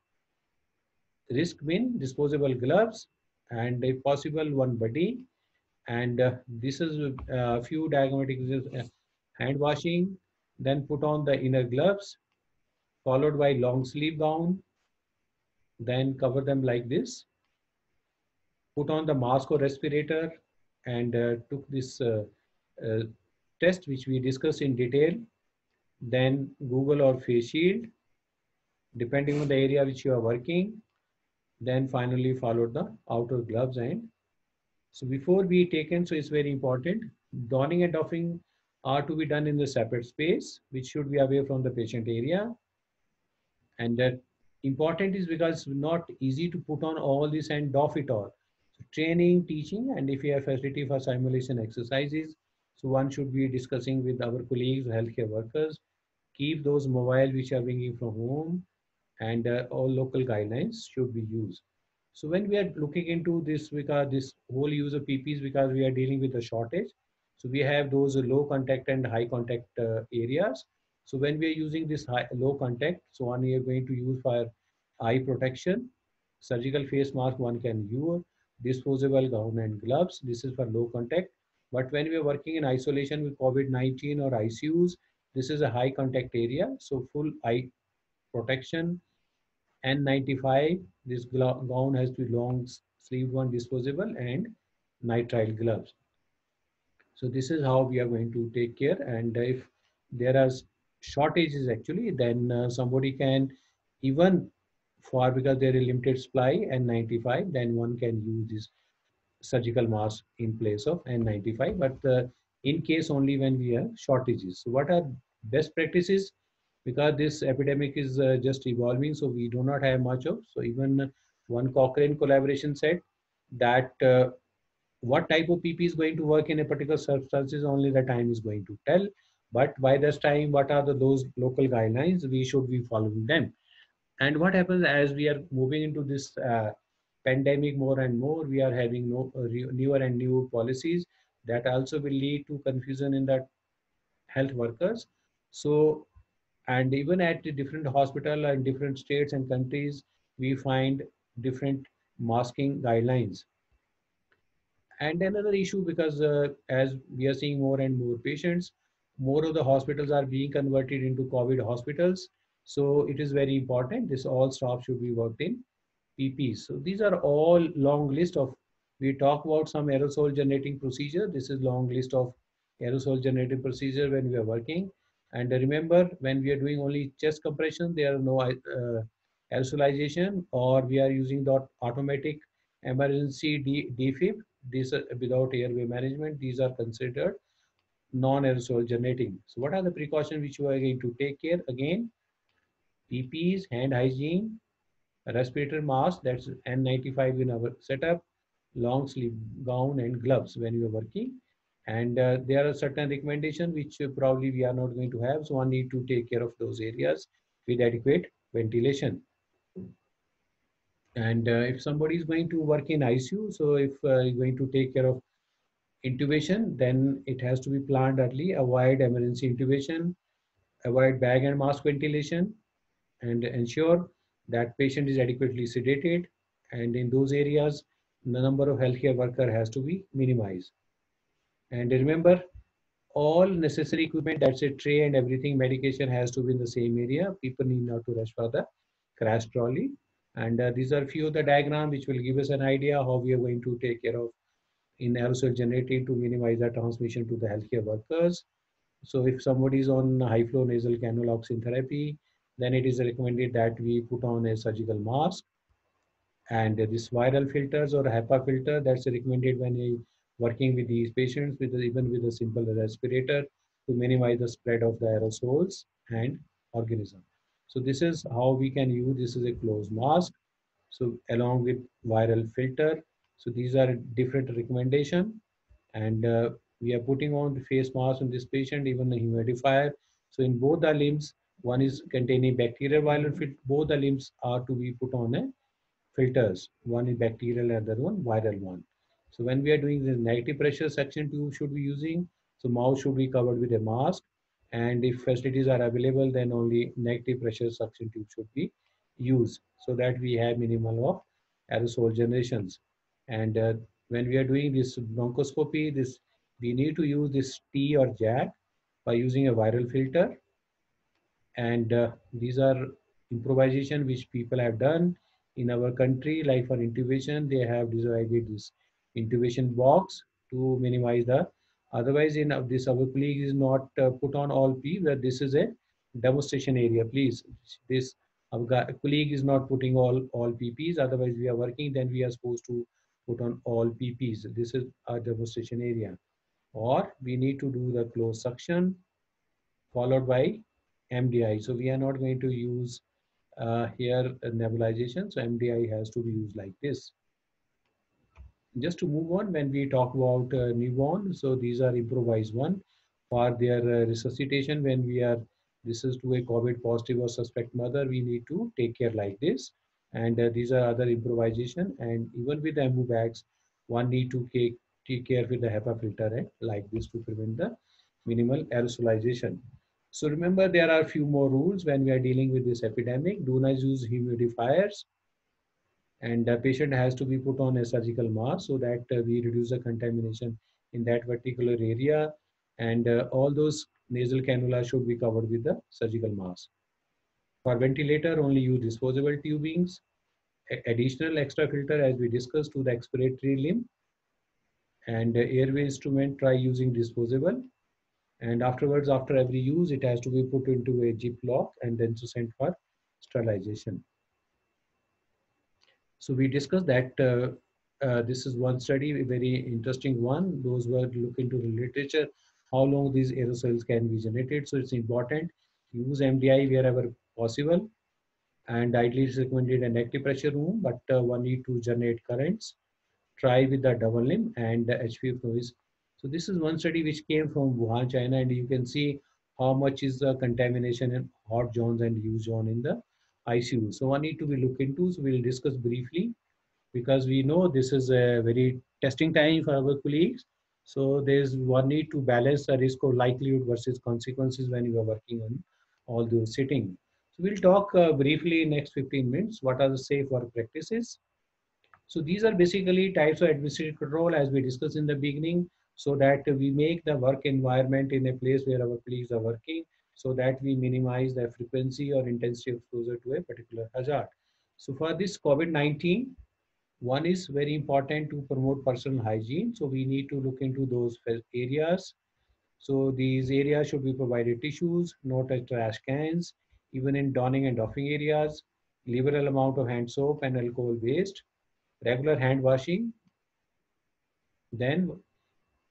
risk bin, disposable gloves, and if possible, one buddy. And this is a few diagrammatic hand washing, then put on the inner gloves, followed by long sleeve gown, then cover them like this, put on the mask or respirator, and took this uh, test which we discussed in detail, then Google or face shield, depending on the area which you are working, then finally followed the outer gloves. And so before we taken, so it's very important, donning and doffing are to be done in the separate space, which should be away from the patient area. And that important is because it's not easy to put on all this and doff it all. So training, teaching, and if you have facility for simulation exercises, so one should be discussing with our colleagues, healthcare workers, keep those mobile which are bringing from home, and all local guidelines should be used. So when we are looking into this, because this whole use of PPs, because we are dealing with a shortage, so we have those low contact and high contact areas. So when we are using this low contact, so one we are going to use for eye protection, surgical face mask one can use, disposable gown and gloves. This is for low contact. But when we are working in isolation with COVID-19 or ICUs, this is a high contact area. So full eye protection, N95. This gown has to be long sleeved one, disposable, and nitrile gloves. So this is how we are going to take care. And if there are shortages actually, then somebody can even for, because there is limited supply N95, then one can use this surgical mask in place of N95. But in case only when we have shortages. So what are best practices? Because this epidemic is just evolving, so we do not have much of. So even one Cochrane collaboration said that what type of PP is going to work in a particular substances, only the time is going to tell. But by this time, what are those local guidelines? We should be following them. And what happens as we are moving into this pandemic more and more, we are having newer and new policies that also will lead to confusion in the health workers. So, and even at the different hospital and different states and countries, we find different masking guidelines. And another issue, because as we are seeing more and more patients, more of the hospitals are being converted into COVID hospitals. So it is very important. This all staff should be worked in PPs. So these are all long list of, we talk about some aerosol generating procedure. This is long list of aerosol generating procedure when we are working. And remember, when we are doing only chest compression, there are no aerosolization, or we are using the automatic emergency defib. These are without airway management. These are considered non-aerosol generating. So what are the precautions which you are going to take care? Again, PPs, hand hygiene, respirator mask, that's N95 in our setup, long sleeve gown and gloves when you are working. And there are certain recommendations which probably we are not going to have. So one need to take care of those areas with adequate ventilation. And if somebody is going to work in ICU, so if you're going to take care of intubation, then it has to be planned early, avoid emergency intubation, avoid bag and mask ventilation, and ensure that patient is adequately sedated. And in those areas, the number of healthcare worker has to be minimized. And remember, all necessary equipment, that's a tray and everything, medication has to be in the same area. People need not to rush for the crash trolley. And these are few of the diagram which will give us an idea how we are going to take care of in aerosol generating to minimize the transmission to the healthcare workers. So if somebody is on high flow nasal cannula oxygen therapy, then it is recommended that we put on a surgical mask. And this viral filters or HEPA filter, that's recommended when you working with these patients with even with a simple respirator to minimize the spread of the aerosols and organism. So this is how we can use. This is a closed mask. So along with viral filter. So these are different recommendation. And we are putting on the face mask on this patient, even the humidifier. So in both the limbs, one is containing bacterial viral filter. Both the limbs are to be put on a filters. One is bacterial and the other one viral one. So when we are doing the negative pressure suction tube should be using, so mouth should be covered with a mask. And if facilities are available, then only negative pressure suction tube should be used so that we have minimal of aerosol generations. And when we are doing this bronchoscopy, this we need to use this T or JAK by using a viral filter. And these are improvisation which people have done in our country. Like for intubation, they have decided this intubation box to minimize the, otherwise in this our colleague is not put on all P, where this is a demonstration area. Please, this our colleague is not putting all PPs, otherwise we are working, then we are supposed to put on all PPs. This is our demonstration area. or we need to do the closed suction followed by MDI. So we are not going to use here nebulization. So MDI has to be used like this. Just to move on, when we talk about newborn, so these are improvised one for their resuscitation. When we are, this is to a COVID positive or suspect mother, we need to take care like this. And these are other improvisation. And even with the ambu bags, one need to take care with the HEPA filter like this to prevent the minimal aerosolization. So remember, there are few more rules when we are dealing with this epidemic. Do not use humidifiers, and the patient has to be put on a surgical mask so that we reduce the contamination in that particular area, and all those nasal cannula should be covered with the surgical mask. For ventilator, only use disposable tubings, additional extra filter as we discussed to the expiratory limb, and airway instrument try using disposable, and afterwards, after every use, it has to be put into a Ziploc and then to sent for sterilization. So we discussed that this is one study, a very interesting one. Those who look into the literature, how long these aerosols can be generated. So it's important to use MDI wherever possible. And ideally it's recommended an active pressure room, but one need to generate currents. Try with the double limb and the HPF noise. So this is one study which came from Wuhan, China, and you can see how much is the contamination in hot zones and used zone in the ICU. So one need to be looked into. So we'll discuss briefly because we know this is a very testing time for our colleagues. So there's one need to balance the risk or likelihood versus consequences when you are working on all those sitting. So we'll talk briefly in next 15 minutes. What are the safe work practices? So these are basically types of administrative control as we discussed in the beginning, so that we make the work environment in a place where our colleagues are working, so that we minimize the frequency or intensity of exposure to a particular hazard. So for this COVID-19, one is very important to promote personal hygiene. So we need to look into those areas. So these areas should be provided tissues, not as trash cans, even in donning and doffing areas, liberal amount of hand soap and alcohol waste, regular hand washing. Then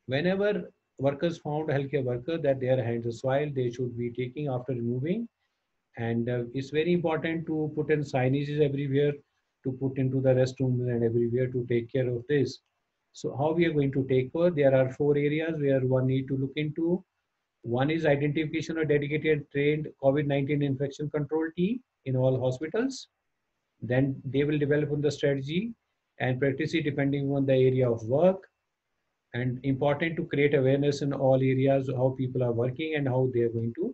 whenever workers found healthcare worker that their hands are soiled, they should be taking after removing. And it's very important to put in signages everywhere, to put into the restrooms and everywhere to take care of this. So how we are going to take care? There are 4 areas where one need to look into. One is identification of dedicated trained COVID-19 infection control team in all hospitals. Then they will develop on the strategy and practice it depending on the area of work. And important to create awareness in all areas how people are working and how they are going to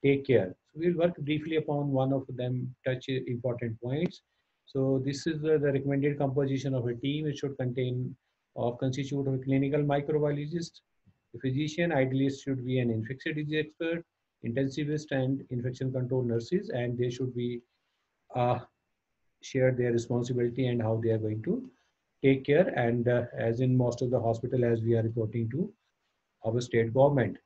take care. So we'll work briefly upon one of them, touch important points. So this is the recommended composition of a team. It should constitute of a clinical microbiologist, a physician. Ideally it should be an infectious disease expert, intensivist, and infection control nurses, and they should be share their responsibility and how they are going to take care. And as in most of the hospital, as we are reporting to our state government,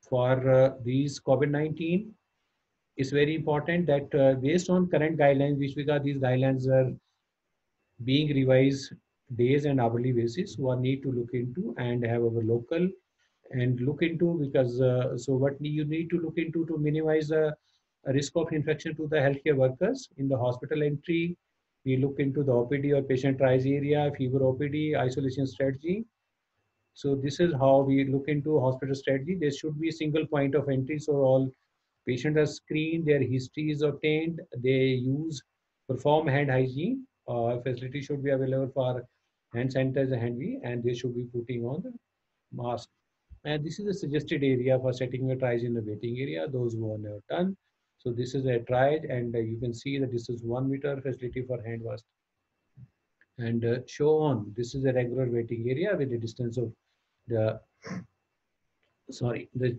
for these COVID-19, it's very important that based on current guidelines, which because these guidelines are being revised days and hourly basis, one need to look into and have our local and look into, because so what you need to look into to minimize the risk of infection to the healthcare workers in the hospital entry. We look into the OPD or patient triage area, fever OPD, isolation strategy. So this is how we look into hospital strategy. There should be a single point of entry, so all patients are screened, their history is obtained, they perform hand hygiene. Facility should be available for hand sanitizer, and they should be putting on the mask. And this is a suggested area for setting a triage in the waiting area, those who are never done. So this is a triage, and you can see that this is 1 meter facility for hand wash. And show on, this is a regular waiting area with a distance of the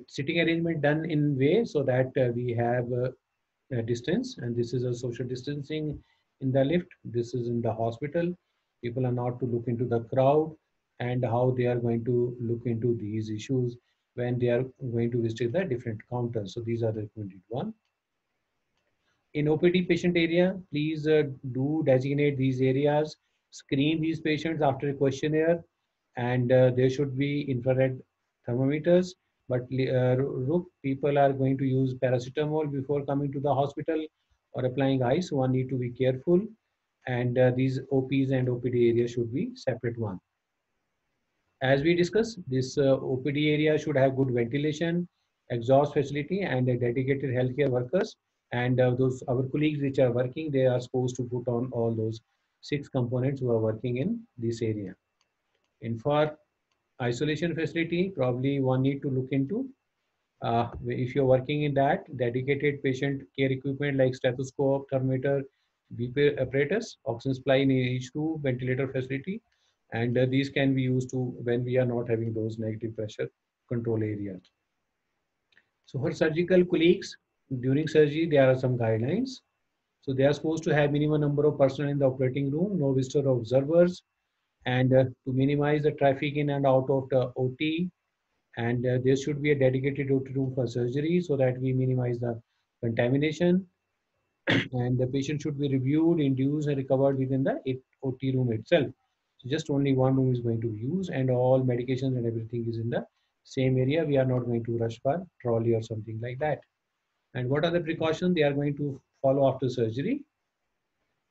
sitting arrangement done in way so that we have a distance, and this is a social distancing in the lift. This is in the hospital. People are not to look into the crowd and how they are going to look into these issues when they are going to visit the different counters. So these are the recommended one. In OPD patient area, please do designate these areas, screen these patients after a questionnaire, and there should be infrared thermometers. But people are going to use paracetamol before coming to the hospital or applying ice. So one need to be careful, and these OPs and OPD areas should be separate one. As we discussed, this OPD area should have good ventilation, exhaust facility, and a dedicated healthcare workers. And those our colleagues which are working, they are supposed to put on all those 6 components who are working in this area. And for isolation facility, probably one need to look into if you're working in that dedicated patient care equipment like stethoscope, thermometer, BP apparatus, oxygen supply in each two ventilator facility, and these can be used to when we are not having those negative pressure control areas. So for surgical colleagues, during surgery, there are some guidelines. So they are supposed to have minimum number of personnel in the operating room, no visitor observers, and to minimize the traffic in and out of the OT, and there should be a dedicated OT room for surgery so that we minimize the contamination, and the patient should be reviewed, induced, and recovered within the OT room itself. So just only one room is going to be used, and all medications and everything is in the same area. We are not going to rush for trolley or something like that. And what are the precautions they are going to follow after surgery?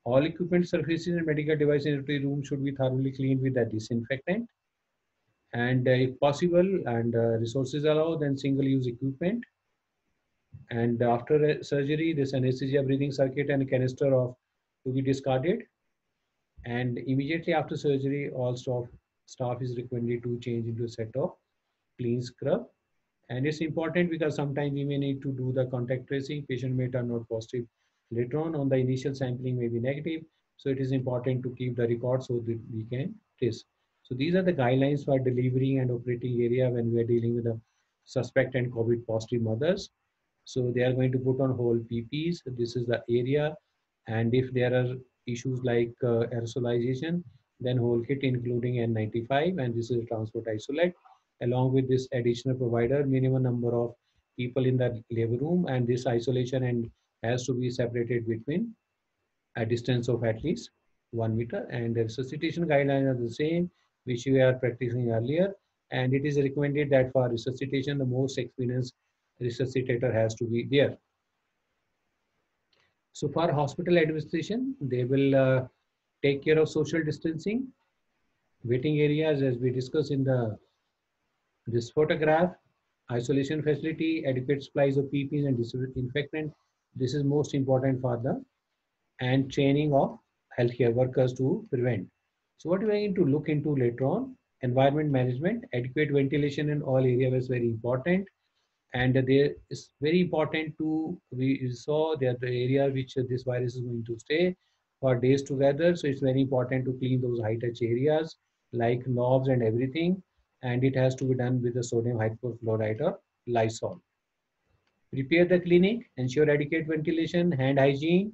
All equipment surfaces and medical devices in the room should be thoroughly cleaned with a disinfectant. And if possible and resources allow, then single-use equipment. And after surgery, this anesthesia breathing circuit and canister of to be discarded. And immediately after surgery, all staff is recommended to change into a set of clean scrub. And it's important because sometimes we may need to do the contact tracing. Patient may turn out positive later on the initial sampling may be negative. So it is important to keep the record so that we can trace. So these are the guidelines for delivering and operating area when we are dealing with the suspect and COVID positive mothers. So they are going to put on whole PPs. This is the area. And if there are issues like aerosolization, then whole kit including N95, and this is transport isolate. Along with this additional provider, minimum number of people in the labor room, and this isolation and has to be separated between a distance of at least 1 meter. And the resuscitation guidelines are the same, which we are practicing earlier. And it is recommended that for resuscitation, the most experienced resuscitator has to be there. So for hospital administration, they will take care of social distancing, waiting areas as we discussed in this photograph, isolation facility, adequate supplies of PPEs and disinfectant. This is most important for and training of healthcare workers to prevent. So what we are going to look into later on, environment management, adequate ventilation in all areas is very important. And there is very important to, we saw that the area which this virus is going to stay for days together. So it's very important to clean those high touch areas like knobs and everything. And it has to be done with the sodium hypochlorite or Lysol. Prepare the clinic, ensure adequate ventilation, hand hygiene,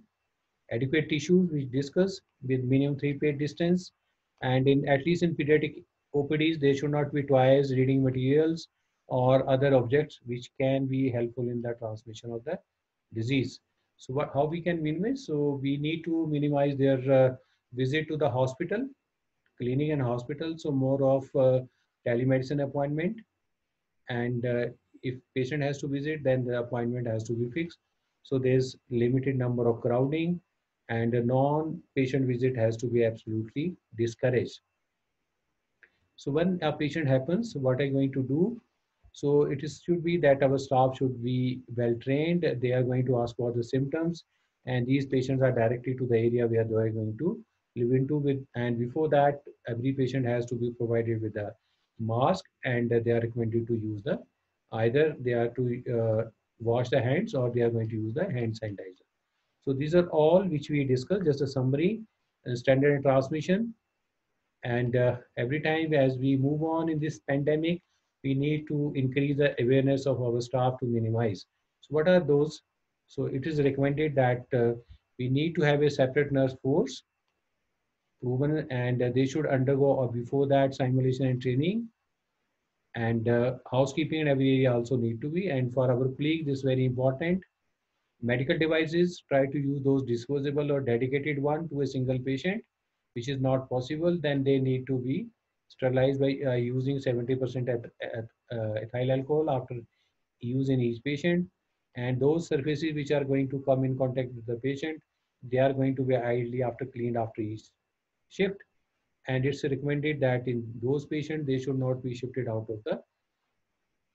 adequate tissues, which discuss with minimum 3 feet distance. And in at least in pediatric OPDs, they should not be twice reading materials or other objects which can be helpful in the transmission of the disease. So how we can minimize? So we need to minimize their visit to the hospital, clinic and hospital. So more of telemedicine appointment. And if patient has to visit, then the appointment has to be fixed. So there's limited number of crowding, and a non-patient visit has to be absolutely discouraged. So when a patient happens, what are you going to do? So it should be that our staff should be well trained. They are going to ask for the symptoms, and these patients are directly to the area where they are going to live into with. And before that, every patient has to be provided with a mask, and they are recommended to use either they are to wash the hands or they are going to use the hand sanitizer. So these are all which we discussed, just a summary, standard transmission. And every time as we move on in this pandemic, we need to increase the awareness of our staff to minimize. So what are those? So it is recommended that we need to have a separate nurse force proven, and they should undergo or before that simulation and training. And housekeeping and every area also need to be. And for our colleagues, this is very important. Medical devices, try to use those disposable or dedicated one to a single patient, which is not possible. Then they need to be sterilized by using 70% ethyl alcohol after use in each patient. And those surfaces which are going to come in contact with the patient, they are going to be ideally after cleaned after each shift. And it's recommended that in those patients, they should not be shifted out of the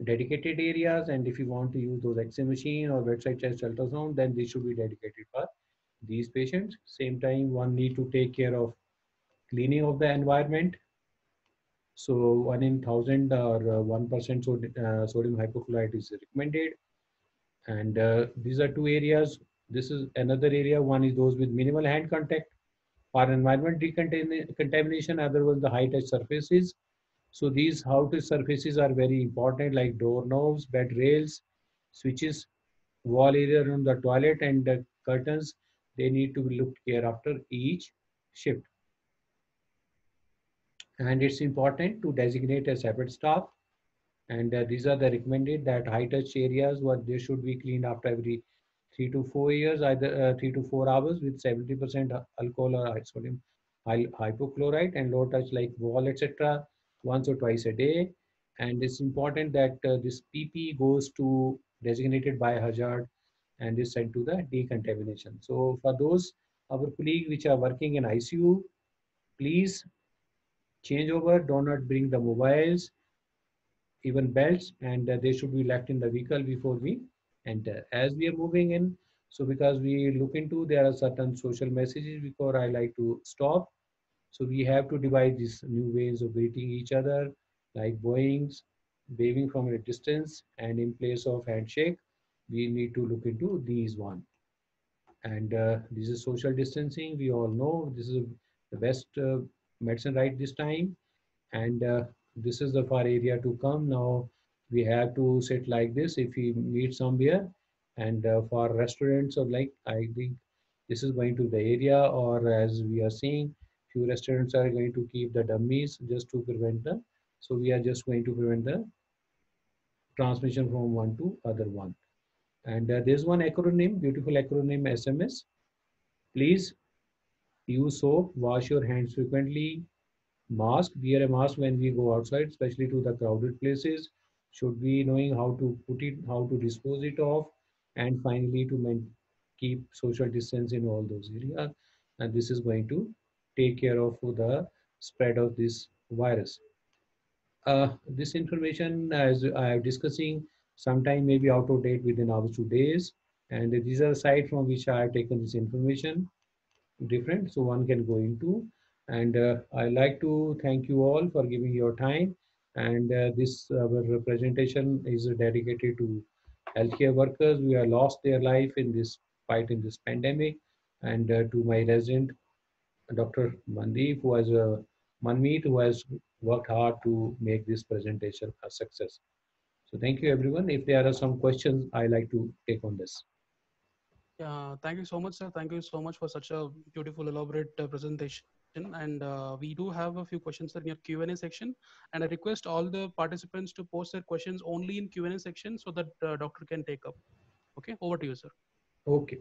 dedicated areas. And if you want to use those X-ray machine or bedside chest ultrasound, then they should be dedicated for these patients. Same time, one need to take care of cleaning of the environment. So 1 in 1,000 or 1% sodium hypochlorite is recommended. And these are two areas. This is another area. One is those with minimal hand contact for environment decontamination. Other was the high touch surfaces. So these how touch surfaces are very important, like doorknobs, bed rails, switches, wall area around the toilet, and the curtains. They need to be looked care after each shift. And it's important to designate a separate staff. And these are the recommended that high touch areas what they should be cleaned after every 3 to 4 years, either 3 to 4 hours with 70% alcohol or sodium hypochlorite, and low touch like wall, etc., once or twice a day. And it's important that this PP goes to designated biohazard and is sent to the decontamination. So for those our colleagues which are working in ICU, please change over. Do not bring the mobiles, even belts, and they should be left in the vehicle before we enter. As we are moving in, so because we look into, there are certain social messages before I like to stop. So we have to devise these new ways of greeting each other, like bowings, waving from a distance, and in place of handshake, we need to look into these one. And this is social distancing. We all know this is the best medicine right this time. And this is the far area to come. Now we have to sit like this if we meet somewhere. And for restaurants or like, I think this is going to the area, or as we are seeing, few restaurants are going to keep the dummies just to prevent the, so we are just going to prevent the transmission from one to other one. And there's one acronym, beautiful acronym, SMS. Please use soap, wash your hands frequently, mask, wear a mask when we go outside, especially to the crowded places. Should be knowing how to put it, how to dispose it off, and finally to keep social distance in all those areas. And this is going to take care of the spread of this virus. This information, as I am discussing, sometime may be out of date within hours to days. And these are the sites from which I have taken this information, different, so one can go into. And I like to thank you all for giving your time. And this our presentation is dedicated to healthcare workers who have lost their life in this fight in this pandemic, and to my resident, Dr. Mandeep, who has Manmeet, who has worked hard to make this presentation a success. So thank you, everyone. If there are some questions, I like to take on this. Yeah, thank you so much, sir. Thank you so much for such a beautiful, elaborate presentation. And we do have a few questions in your Q&A section. And I request all the participants to post their questions only in Q&A section so that doctor can take up. Okay, over to you, sir. Okay.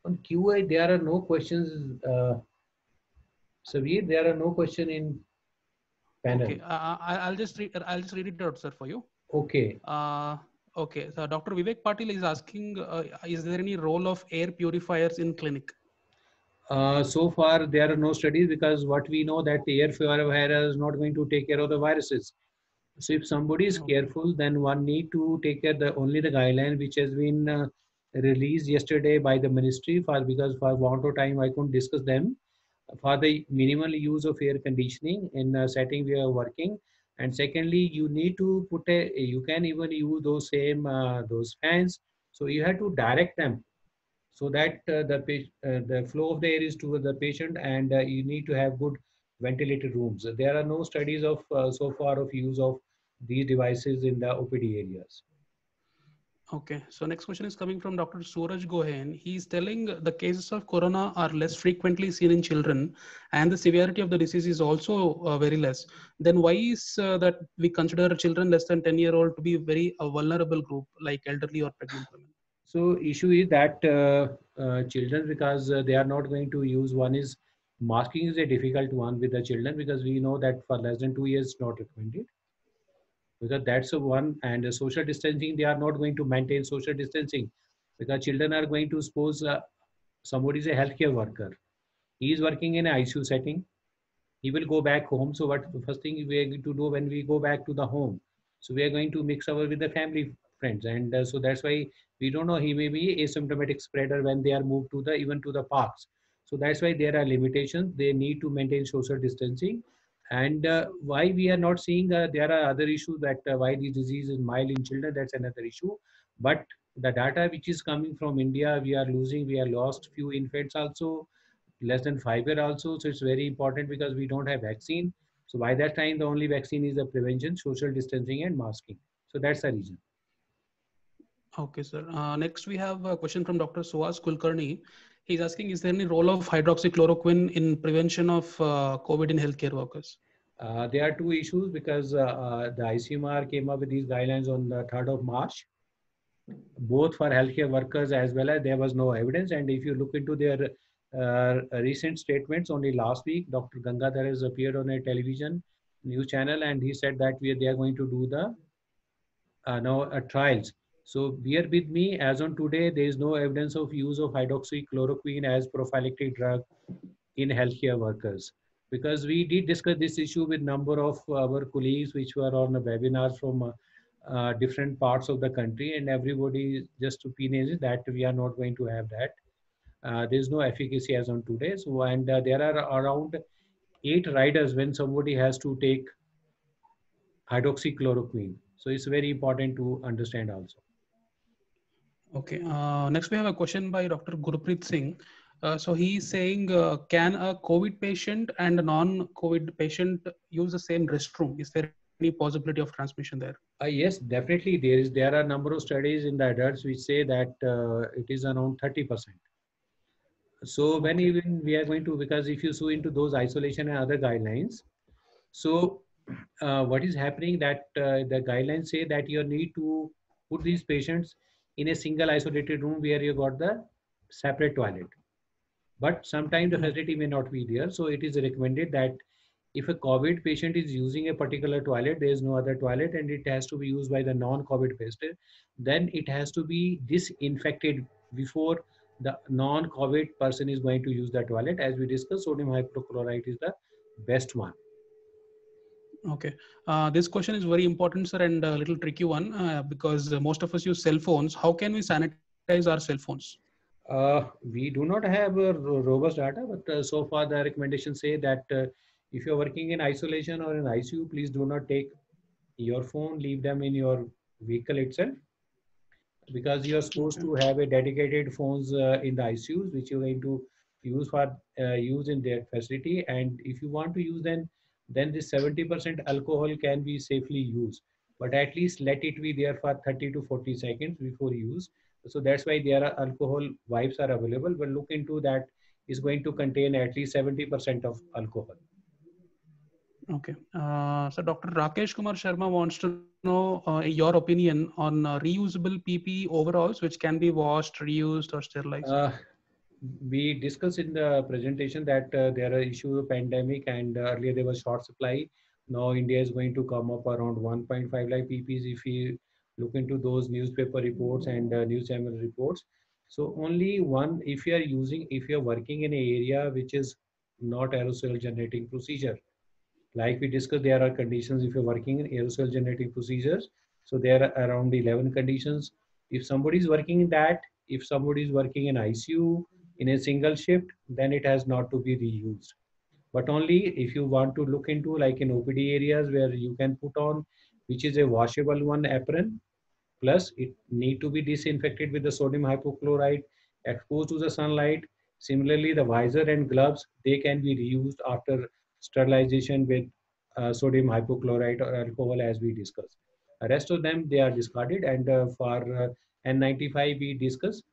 On QA, there are no questions. Saveer, there are no questions in panel. Okay, I'll just read it out, sir, for you. Okay. Okay, so Dr. Vivek Patil is asking, is there any role of air purifiers in clinic? So far, there are no studies, because what we know that the air purifier is not going to take care of the viruses. So if somebody is careful, then one need to take care the only the guideline which has been released yesterday by the ministry, for because for want of time I couldn't discuss them, for the minimal use of air conditioning in a setting we are working. And secondly, you need to put you can even use those same those fans, so you have to direct them so that the flow of the air is to the patient, and you need to have good ventilated rooms. There are no studies of so far of use of these devices in the OPD areas. Okay, so next question is coming from Dr. Suraj Gohen. He's telling the cases of corona are less frequently seen in children, and the severity of the disease is also very less. Then why is that we consider children less than 10-year-old to be very vulnerable group, like elderly or pregnant women? So issue is that children, because they are not going to use, one is Masking is a difficult one with the children because we know that for less than 2 years it's not recommended, because that's the one. And social distancing, they are not going to maintain social distancing because children are going to suppose somebody is a healthcare worker, he is working in an ICU setting, he will go back home. So what the first thing we are going to do when we go back to the home, so we are going to mix over with the family friends. And so that's why we don't know, he may be asymptomatic spreader when they are moved to the even to the parks. So that's why there are limitations, they need to maintain social distancing. And why we are not seeing, there are other issues that why the disease is mild in children, that's another issue. But the data which is coming from India, we are losing, we are lost few infants also, less than 5 year also. So it's very important because we don't have vaccine. So by that time, the only vaccine is the prevention, social distancing and masking. So that's the reason. Okay, sir. Next, we have a question from Dr. Suhas Kulkarni. He's asking, is there any role of hydroxychloroquine in prevention of COVID in healthcare workers? There are two issues because the ICMR came up with these guidelines on the 3rd of March, both for healthcare workers as well as there was no evidence. And if you look into their recent statements, only last week, Dr. Gangadhar has appeared on a television news channel and he said that they are going to do the now trials. So bear with me, as on today, there is no evidence of use of hydroxychloroquine as prophylactic drug in healthcare workers. Because we did discuss this issue with number of our colleagues which were on a webinar from different parts of the country, and everybody just opinion is that we are not going to have that. There is no efficacy as on today. So, and there are around 8 riders when somebody has to take hydroxychloroquine. So it's very important to understand also. Okay. Next, we have a question by Dr. Gurpreet Singh. So he's saying, can a COVID patient and a non-COVID patient use the same restroom? Is there any possibility of transmission there? Yes, definitely there are a number of studies in the adults which say that it is around 30%. So when even we are going to, because if you sue into those isolation and other guidelines, so what is happening that the guidelines say that you need to put these patients in a single isolated room where you got the separate toilet. But sometimes the facility may not be there. So it is recommended that if a COVID patient is using a particular toilet, there is no other toilet and it has to be used by the non-COVID patient, then it has to be disinfected before the non-COVID person is going to use the toilet. As we discussed, sodium hypochlorite is the best one. Okay. This question is very important, sir, and a little tricky one because most of us use cell phones. How can we sanitize our cell phones? We do not have robust data, but so far the recommendations say that if you're working in isolation or in ICU, please do not take your phone, leave them in your vehicle itself, because you're supposed to have a dedicated phones in the ICUs, which you're going to use for use in their facility. And if you want to use then this 70% alcohol can be safely used, but at least let it be there for 30 to 40 seconds before use. So that's why there are alcohol wipes are available, but look into that is going to contain at least 70% of alcohol. Okay. So Dr. Rakesh Kumar Sharma wants to know your opinion on reusable PPE overalls, which can be washed, reused, or sterilized. We discussed in the presentation that there are issues of pandemic, and earlier there was short supply. Now India is going to come up around 1.5 lakh PPs if we look into those newspaper reports and news channel reports. So only one, if you are working in an area which is not aerosol generating procedure, like we discussed, there are conditions if you're working in aerosol generating procedures. So there are around 11 conditions. If somebody is working in that, if somebody is working in ICU in a single shift, then it has not to be reused. But only if you want to look into like in OPD areas where you can put on, which is a washable one apron, plus it need to be disinfected with the sodium hypochlorite, exposed to the sunlight. Similarly, the visor and gloves, they can be reused after sterilization with sodium hypochlorite or alcohol as we discussed. The rest of them, they are discarded. And for N95, we discussed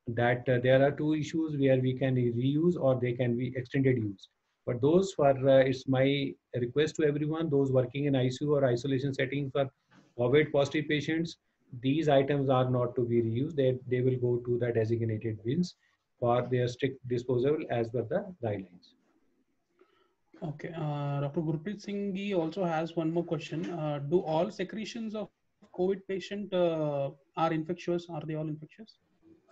that there are two issues where we can reuse or they can be extended use. But those for, it's my request to everyone, those working in ICU or isolation settings for COVID positive patients, these items are not to be reused. They will go to the designated bins for their strict disposal as per the guidelines. Okay. Dr. Gurpreet Singh Gi also has one more question. Do all secretions of COVID patient are infectious? Are they all infectious?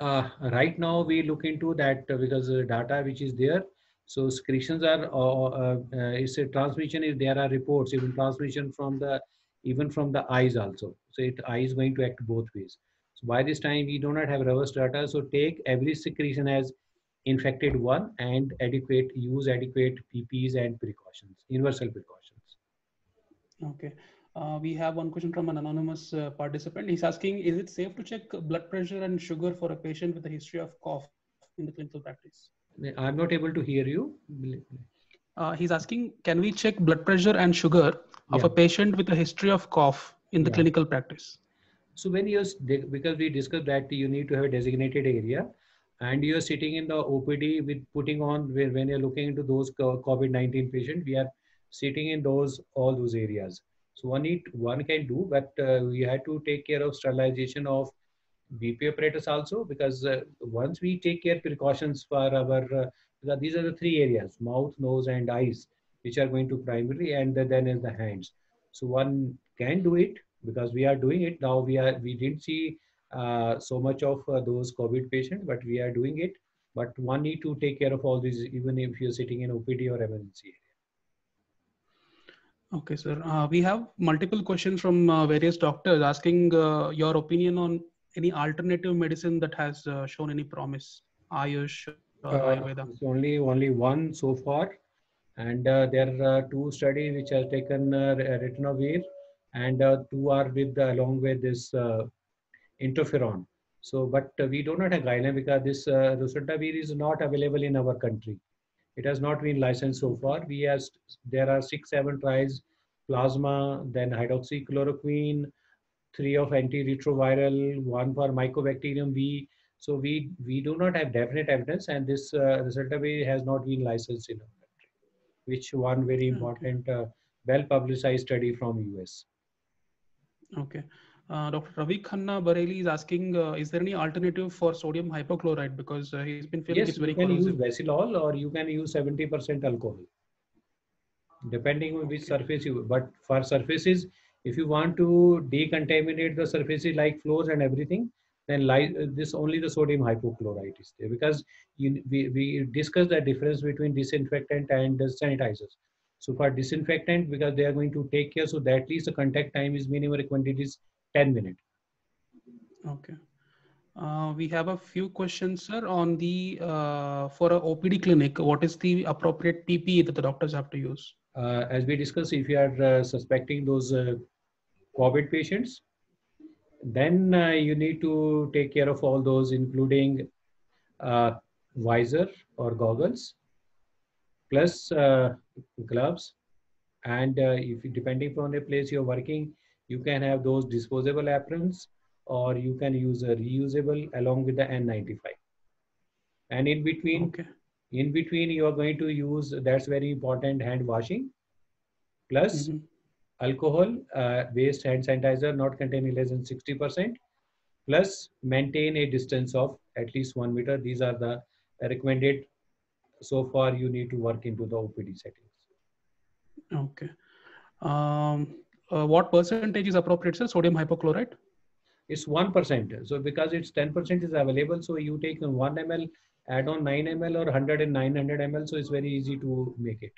Right now, we look into that because the data which is there. So secretions are, it's a transmission. Is there are reports even transmission from the even from the eyes also. So eye is going to act both ways. So by this time, we do not have reverse data. So take every secretion as infected one and use adequate PPs and precautions, universal precautions. Okay. We have one question from an anonymous participant. He's asking, is it safe to check blood pressure and sugar for a patient with a history of cough in the clinical practice? I'm not able to hear you. He's asking, can we check blood pressure and sugar of Yeah. a patient with a history of cough in the Yeah. clinical practice? So when because we discussed that you need to have a designated area, and you're sitting in the OPD with putting on when you're looking into those COVID-19 patients, we are sitting in all those areas. So one can do, but we had to take care of sterilization of BP apparatus also, because once we take care precautions for our because these are the three areas: mouth, nose, and eyes, which are going to primary, and then is the hands. So one can do it because we are doing it now. We didn't see so much of those COVID patients, but we are doing it. But one need to take care of all these, even if you're sitting in OPD or emergency area. Okay, sir. We have multiple questions from various doctors asking your opinion on any alternative medicine that has shown any promise, Ayush or Ayurveda. It's only one so far, and there are two studies which have taken ritonavir, and two are along with this interferon. So, but we do not have guideline because this ritonavir is not available in our country. It has not been licensed so far. There are 6-7 trials: plasma, then hydroxychloroquine, 3 of antiretroviral, 1 for Mycobacterium B. So we do not have definite evidence, and this ritonavir has not been licensed in our country, which one very Okay. important, well-publicized study from US. Okay. Dr. Ravi Khanna Bareli is asking, is there any alternative for sodium hypochlorite? Because he's been feeling it's Yes, very you can use corrosive. Vacilol or you can use 70% alcohol, depending on which Okay. surface you. But for surfaces, if you want to decontaminate the surfaces like floors and everything, then this only the sodium hypochlorite is there, because we discussed the difference between disinfectant and the sanitizers. So for disinfectant, because they are going to take care, so that at least the contact time is minimum quantity is 10 minutes. Okay. We have a few questions, sir, on the for a OPD clinic. What is the appropriate PPE that the doctors have to use? As we discussed, if you are suspecting those COVID patients, then you need to take care of all those, including uh, visor or goggles, plus gloves. And if depending on the place you're working, you can have those disposable aprons, or you can use a reusable along with the N95. And Okay. in between, you are going to use, that's very important, hand washing, plus Mm-hmm. alcohol based hand sanitizer not containing less than 60%, plus maintain a distance of at least 1 meter. These are the recommended so far you need to work into the OPD settings. Okay. What percentage is appropriate, sir? Sodium hypochlorite? It's 1%. So because it's 10% is available, so you take 1 ml, add on 9 ml or 100 and 900 ml. So it's very easy to make it.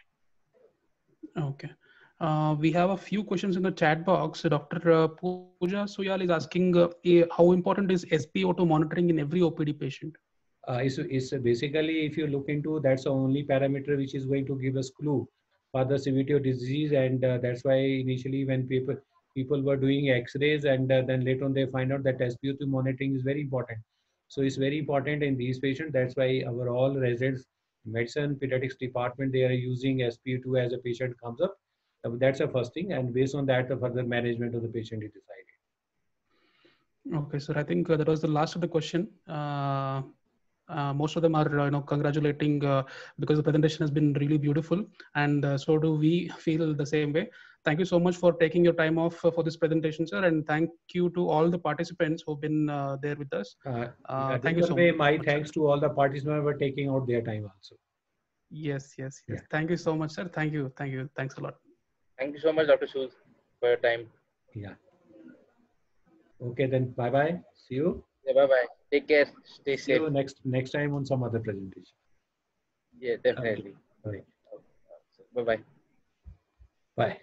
Okay. We have a few questions in the chat box. Dr. Pooja Suyal is asking, how important is SpO2 monitoring in every OPD patient? It's basically, if you look into, that's the only parameter which is going to give us clue for the severity of disease. And that's why initially when people were doing x-rays, and then later on they find out that SpO2 monitoring is very important. So it's very important in these patients. That's why our all residents, medicine pediatrics department, they are using SpO2 as a patient comes up. That's the first thing, and based on that the further management of the patient is decided. Okay, sir. I think that was the last of the question. Most of them are congratulating because the presentation has been really beautiful, and so do we feel the same way. Thank you so much for taking your time off for this presentation, sir, and thank you to all the participants who've been there with us. Thank you so My much, sir. thanks to all the participants for taking out their time also. Yes. Yeah. Thank you so much, sir. Thank you. Thanks a lot. Thank you so much, Dr. Sood, for your time. Yeah. Okay, then bye bye. See you. Yeah, bye bye. Take care. Stay See safe. you next time on some other presentation. Yeah, definitely. Okay. Bye. Bye bye. Bye.